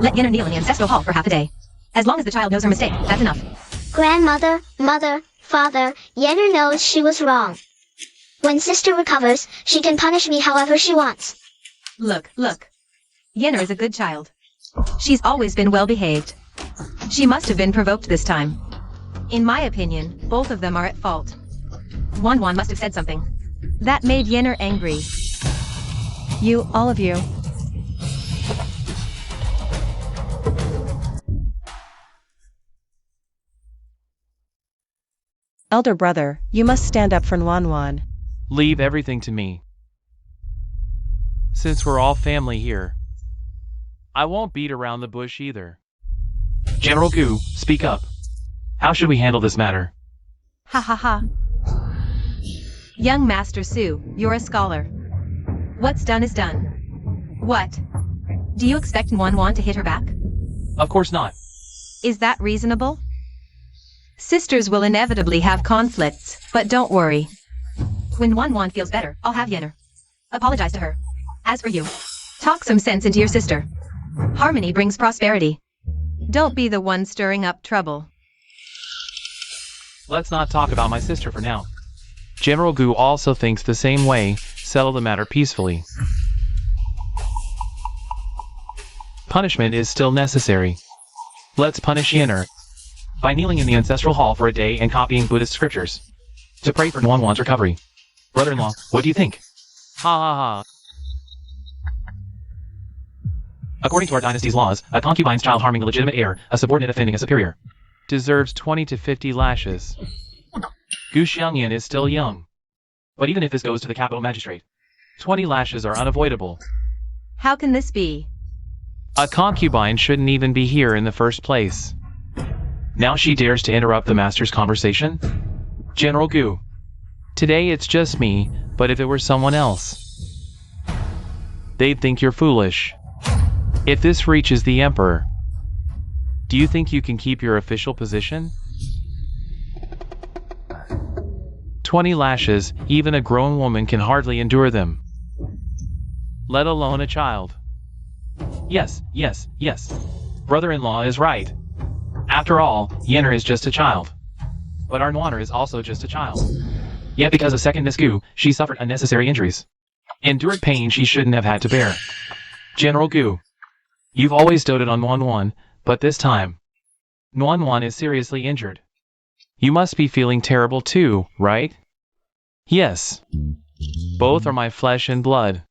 Let Yenner kneel in the ancestral hall for half a day. As long as the child knows her mistake, that's enough. Grandmother, mother, father, Yenner knows she was wrong. When sister recovers, she can punish me however she wants. Look. Yenner is a good child. She's always been well behaved. She must have been provoked this time. In my opinion, both of them are at fault. Nwan must have said something. That made Yenner angry. You, all of you. Elder brother, you must stand up for Nwan. Leave everything to me. Since we're all family here, I won't beat around the bush either. General Gu, speak up. How should we handle this matter? Ha ha ha. Young Master Su, you're a scholar. What's done is done. What? Do you expect Nwan to hit her back? Of course not. Is that reasonable? Sisters will inevitably have conflicts, but don't worry. When Nwan feels better, I'll have Yenner apologize to her. As for you, talk some sense into your sister. Harmony brings prosperity. Don't be the one stirring up trouble. Let's not talk about my sister for now. General Gu also thinks the same way. Settle the matter peacefully. Punishment is still necessary. Let's punish Yenner by kneeling in the ancestral hall for a day and copying Buddhist scriptures to pray for Nwan's recovery. Brother-in-law, what do you think? Ha ha ha. According to our dynasty's laws, a concubine's child harming a legitimate heir, a subordinate offending a superior, deserves 20 to 50 lashes. Gu Xiangyan is still young. But even if this goes to the capital magistrate, 20 lashes are unavoidable. How can this be? A concubine shouldn't even be here in the first place. Now she dares to interrupt the master's conversation? General Gu. Today it's just me, but if it were someone else, they'd think you're foolish. If this reaches the Emperor, do you think you can keep your official position? 20 lashes, even a grown woman can hardly endure them. Let alone a child. Yes. Brother-in-law is right. After all, Yenner is just a child. But our Noiner is also just a child. Yet because of second Miss Gu, she suffered unnecessary injuries. Endured pain she shouldn't have had to bear. General Gu, you've always doted on Nuan, but this time, Nuan is seriously injured. You must be feeling terrible too, right? Yes. Both are my flesh and blood.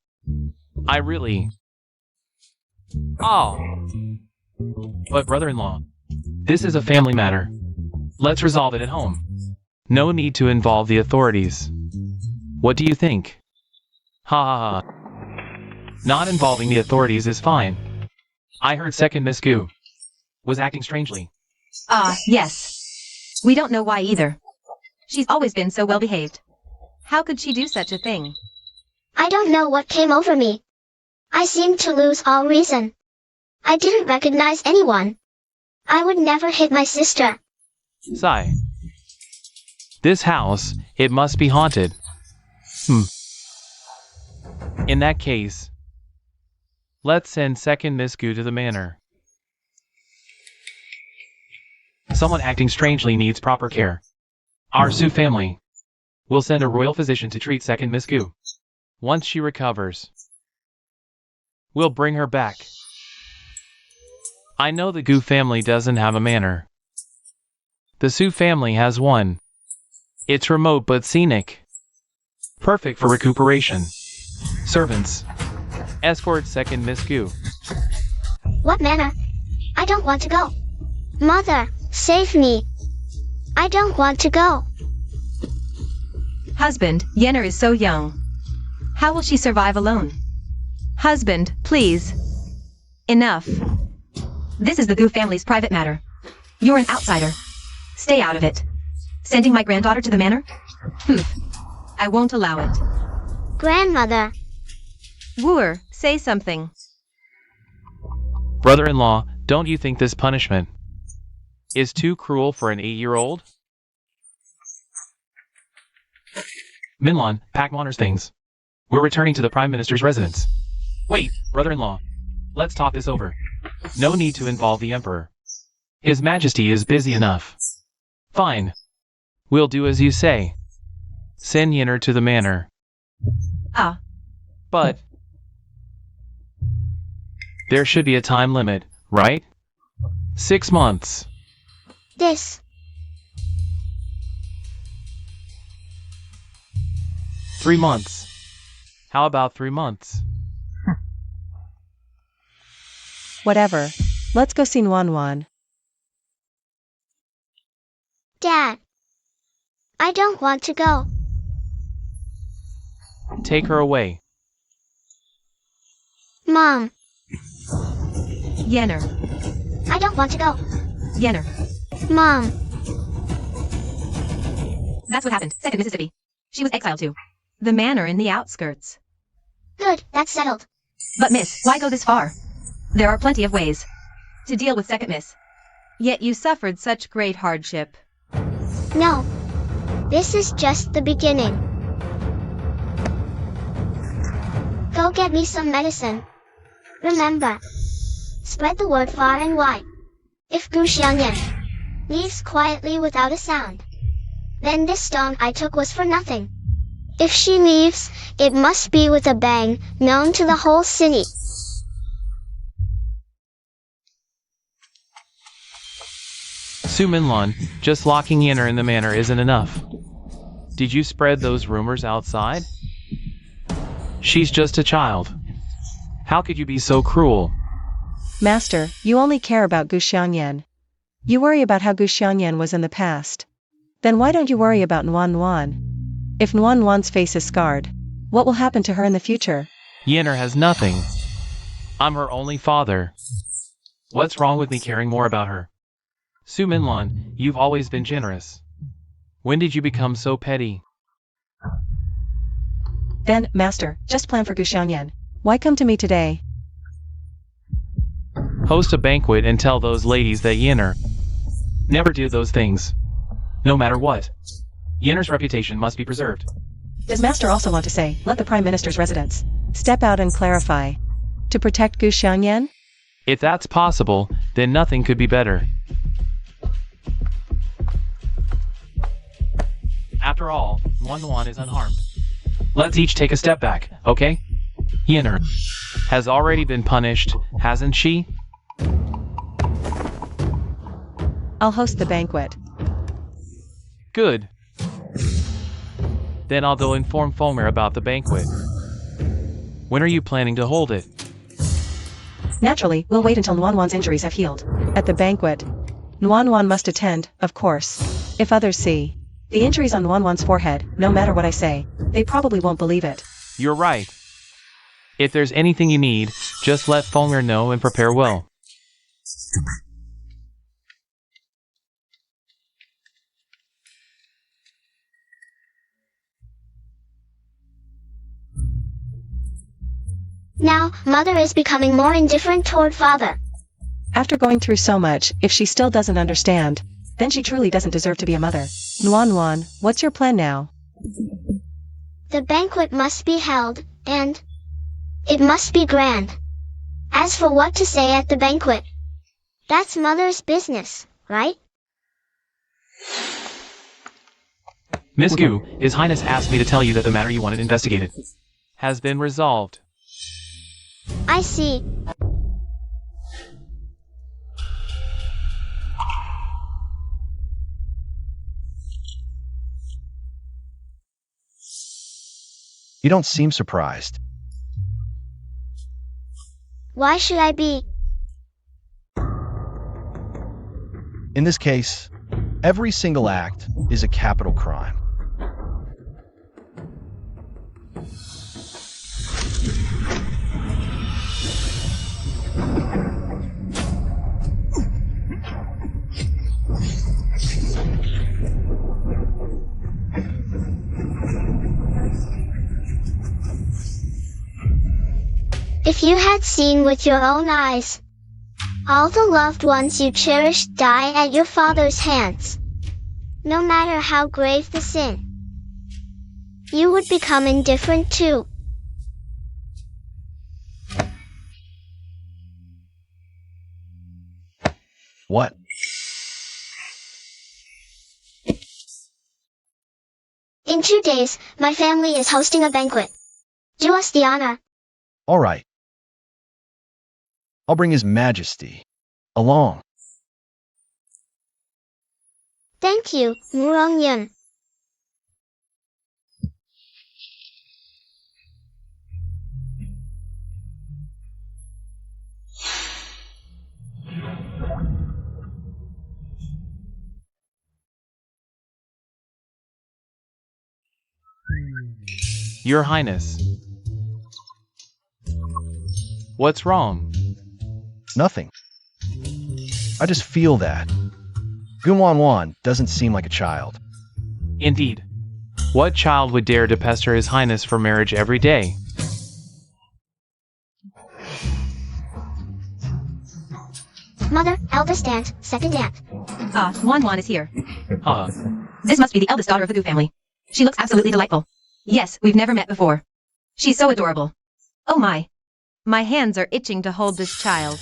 I really... Oh. But brother-in-law, this is a family matter. Let's resolve it at home. No need to involve the authorities. What do you think? Ha ha ha. Not involving the authorities is fine. I heard second Miss Gu was acting strangely. Yes. We don't know why either. She's always been so well behaved. How could she do such a thing? I don't know what came over me. I seemed to lose all reason. I didn't recognize anyone. I would never hit my sister. Sigh. This house, it must be haunted. In that case, let's send second Miss Gu to the manor. Someone acting strangely needs proper care. Our Su family will send a royal physician to treat second Miss Gu. Once she recovers, we'll bring her back. I know the Gu family doesn't have a manor. The Su family has one. It's remote but scenic. Perfect for recuperation. Servants, escort second Miss Gu. What manner? I don't want to go. Mother, save me. I don't want to go. Husband, Yenner is so young. How will she survive alone? Husband, please. Enough. This is the Gu family's private matter. You're an outsider. Stay out of it. Sending my granddaughter to the manor? I won't allow it. Grandmother. Wooer, say something. Brother-in-law, don't you think this punishment is too cruel for an 8-year-old? Minlan, pack Moner's things. We're returning to the Prime Minister's residence. Wait, brother-in-law. Let's talk this over. No need to involve the Emperor. His Majesty is busy enough. Fine. We'll do as you say. Send Yenner to the manor. But there should be a time limit, right? 6 months. This. 3 months. How about 3 months? Whatever. Let's go see Nuan. Dad. I don't want to go. Take her away. Mom. Yenner. I don't want to go. Yenner. Mom. That's what happened. Second Mississippi. She was exiled to the manor in the outskirts. Good, that's settled. But miss, why go this far? There are plenty of ways to deal with second miss. Yet you suffered such great hardship. No. This is just the beginning. Go get me some medicine. Remember, spread the word far and wide. If Gu Xiangyan leaves quietly without a sound, then this stone I took was for nothing. If she leaves, it must be with a bang, known to the whole city. Su Minlan, just locking Yenner in the manor isn't enough. Did you spread those rumors outside? She's just a child. How could you be so cruel? Master, you only care about Gu Xiangyan. You worry about how Gu Xiangyan was in the past. Then why don't you worry about Nuan Nuan? If Nuan Nuan's face is scarred, what will happen to her in the future? Yenner has nothing. I'm her only father. What's wrong with me caring more about her? Su Minlan, you've always been generous. When did you become so petty? Then, Master, just plan for Gu Xiangyan. Why come to me today? Host a banquet and tell those ladies that Yenner never do those things. No matter what. Yenner's reputation must be preserved. Does Master also want to say, let the Prime Minister's residence step out and clarify? To protect Gu Xiangyan? If that's possible, then nothing could be better. After all, Nuan is unharmed. Let's each take a step back, okay? Yenner has already been punished, hasn't she? I'll host the banquet. Good. Then I'll go inform Fulmer about the banquet. When are you planning to hold it? Naturally, we'll wait until Nuan injuries have healed. At the banquet, Nuan must attend, of course. If others see the injuries on Nuan's forehead, no matter what I say, they probably won't believe it. You're right. If there's anything you need, just let Fulmer know and prepare well. Now, Mother is becoming more indifferent toward Father. After going through so much, if she still doesn't understand, then she truly doesn't deserve to be a mother. Nuan, what's your plan now? The banquet must be held, and it must be grand. As for what to say at the banquet, that's Mother's business, right? Miss Gu, His Highness asked me to tell you that the matter you wanted investigated has been resolved. I see. You don't seem surprised. Why should I be? In this case, every single act is a capital crime. If you had seen with your own eyes all the loved ones you cherished die at your father's hands, no matter how grave the sin, you would become indifferent too. What? In 2 days, my family is hosting a banquet. Do us the honor. All right. I'll bring His Majesty along. Thank you, Murongyan. Your Highness. What's wrong? Nothing. I just feel that. Gunwan doesn't seem like a child. Indeed. What child would dare to pester His Highness for marriage every day? Mother, eldest aunt, second aunt. Nuan is here. This Must be the eldest daughter of the Gu family. She looks absolutely delightful. Yes, we've never met before. She's so adorable. Oh my. My hands are itching to hold this child.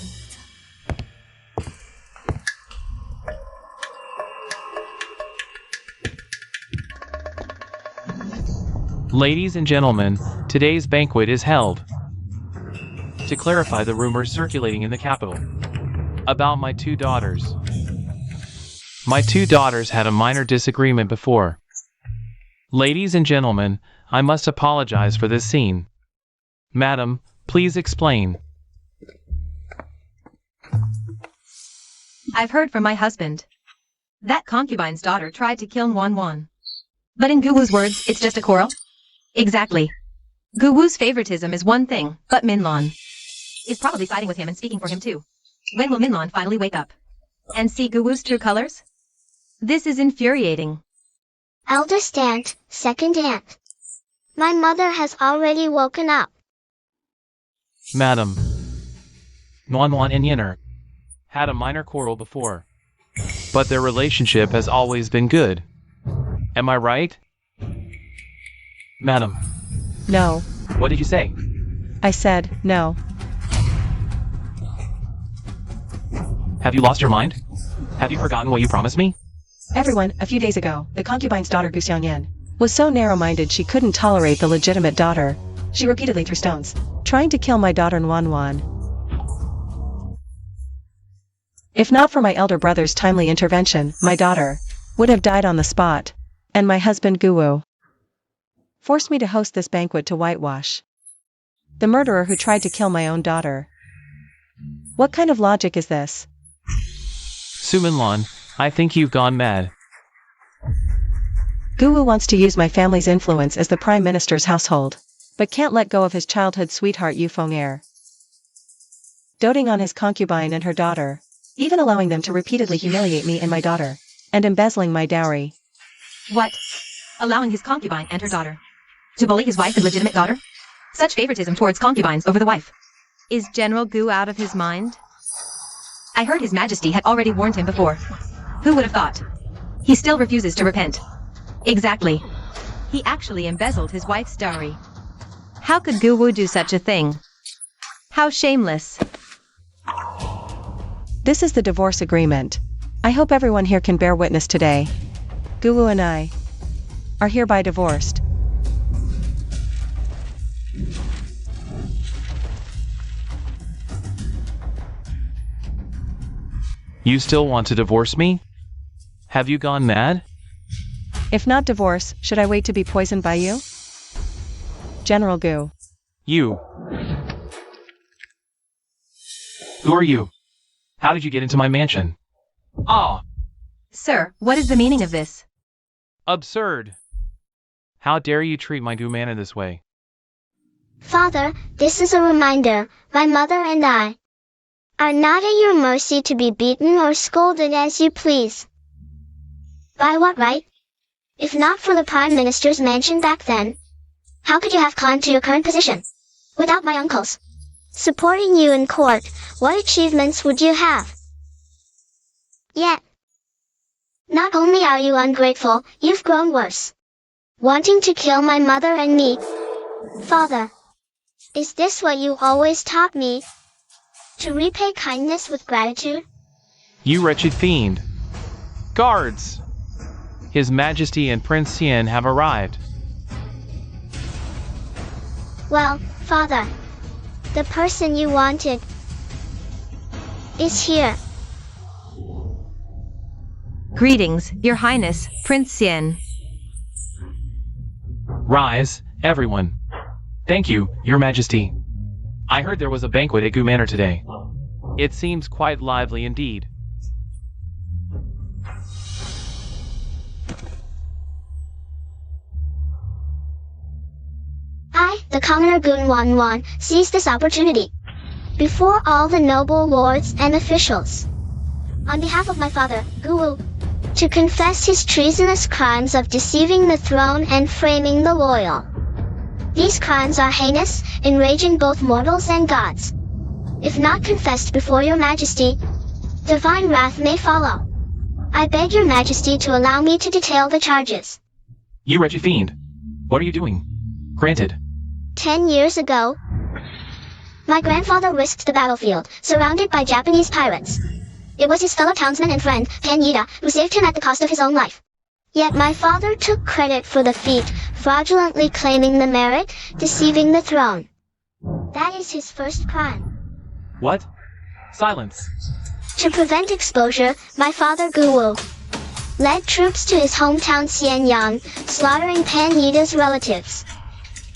Ladies and gentlemen, today's banquet is held to clarify the rumors circulating in the capital about my 2 daughters. My 2 daughters had a minor disagreement before. Ladies and gentlemen, I must apologize for this scene. Madam, please explain. I've heard from my husband. That concubine's daughter tried to kill Wan. But in Guwu's words, it's just a quarrel? Exactly. Guwu's favoritism is one thing, but Minlon is probably siding with him and speaking for him too. When will Minlon finally wake up and see Guwu's true colors? This is infuriating. Eldest aunt, second aunt. My mother has already woken up. Madam. Wan and Yinner had a minor quarrel before, but their relationship has always been good. Am I right? Madam. No. What did you say? I said, no. Have you lost your mind? Have you forgotten what you promised me? Everyone, a few days ago, the concubine's daughter Gu Xiangyan was so narrow-minded she couldn't tolerate the legitimate daughter. She repeatedly threw stones, trying to kill my daughter Wan. If not for my elder brother's timely intervention, my daughter would have died on the spot, and my husband Guwu forced me to host this banquet to whitewash the murderer who tried to kill my own daughter. What kind of logic is this? Suminlon, I think you've gone mad. Guwu wants to use my family's influence as the Prime Minister's household, but can't let go of his childhood sweetheart Yu Feng'er. Doting on his concubine and her daughter, even allowing them to repeatedly humiliate me and my daughter, and embezzling my dowry. What? Allowing his concubine and her daughter to bully his wife and legitimate daughter? Such favoritism towards concubines over the wife. Is General Gu out of his mind? I heard His Majesty had already warned him before. Who would have thought? He still refuses to repent. Exactly. He actually embezzled his wife's dowry. How could Guwu do such a thing? How shameless. This is the divorce agreement. I hope everyone here can bear witness today. Guwu and I are hereby divorced. You still want to divorce me? Have you gone mad? If not divorce, should I wait to be poisoned by you? General Gu. You. Who are you? How did you get into my mansion? Ah! Sir, what is the meaning of this? Absurd! How dare you treat my Dumana this way? Father, this is a reminder, my mother and I are not at your mercy to be beaten or scolded as you please. By what right? If not for the Prime Minister's mansion back then, how could you have climbed to your current position? Without my uncles supporting you in court, what achievements would you have? Yet, not only are you ungrateful, you've grown worse, wanting to kill my mother and me. Father, is this what you always taught me? To repay kindness with gratitude? You wretched fiend! Guards! His Majesty and Prince Xian have arrived. Well, Father, the person you wanted is here. Greetings, Your Highness, Prince Xian. Rise, everyone. Thank you, Your Majesty. I heard there was a banquet at Gu Manor today. It seems quite lively indeed. I, the commoner Gun Wan, seized this opportunity before all the noble lords and officials, on behalf of my father, Guwu, to confess his treasonous crimes of deceiving the throne and framing the loyal. These crimes are heinous, enraging both mortals and gods. If not confessed before your Majesty, divine wrath may follow. I beg your Majesty to allow me to detail the charges. You wretched fiend! What are you doing? Granted. 10 years ago, my grandfather risked the battlefield, surrounded by Japanese pirates. It was his fellow townsman and friend, Pan Yida, who saved him at the cost of his own life. Yet my father took credit for the feat, fraudulently claiming the merit, deceiving the throne. That is his first crime. What? Silence. To prevent exposure, my father Guwu led troops to his hometown Xianyang, slaughtering Pan Yida's relatives.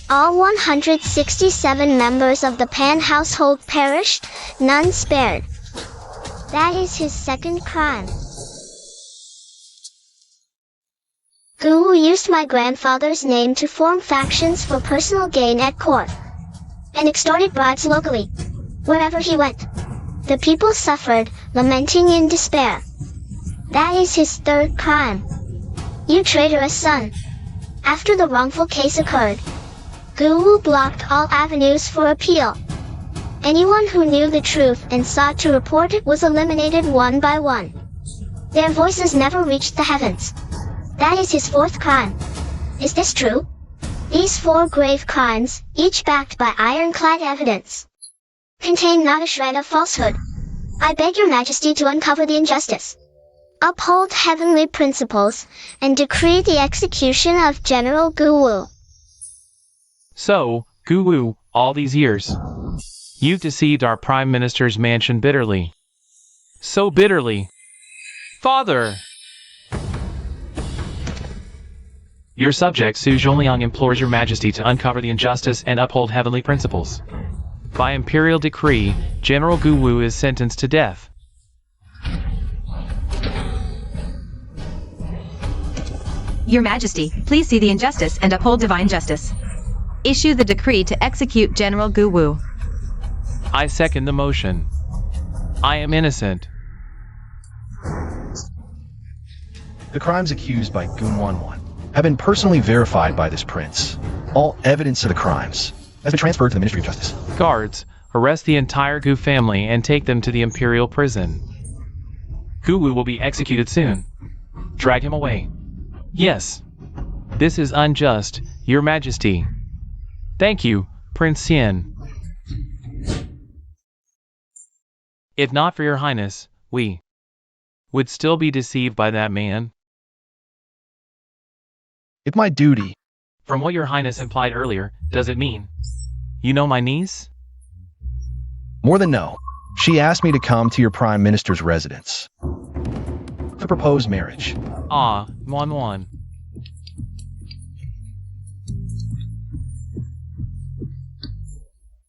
All 167 members of the Pan household perished, none spared. That is his second crime. Guwu used my grandfather's name to form factions for personal gain at court, and extorted bribes locally. Wherever he went, the people suffered, lamenting in despair. That is his third crime. You traitorous son. After the wrongful case occurred, Guwu blocked all avenues for appeal. Anyone who knew the truth and sought to report it was eliminated one by one. Their voices never reached the heavens. That is his fourth crime. Is this true? These 4 grave crimes, each backed by ironclad evidence, contain not a shred of falsehood. I beg your majesty to uncover the injustice, uphold heavenly principles, and decree the execution of General Guwu. So, Guwu, all these years, you've deceived our Prime Minister's mansion bitterly. So bitterly. Father! Your subject Su Zhongliang implores your majesty to uncover the injustice and uphold heavenly principles. By imperial decree, General Guwu is sentenced to death. Your Majesty, please see the injustice and uphold divine justice. Issue the decree to execute General Guwu. I second the motion. I am innocent. The crimes accused by Gunwanwan have been personally verified by this prince. All evidence of the crimes has been transferred to the Ministry of Justice. Guards, arrest the entire Gu family and take them to the Imperial prison. Guwu will be executed soon. Drag him away. Yes. This is unjust, Your Majesty. Thank you, Prince Xian. If not for Your Highness, we would still be deceived by that man. It's my duty. From what Your Highness implied earlier, does it mean you know my niece? More than no. She asked me to come to your Prime Minister's residence to propose marriage. Ah, Wan.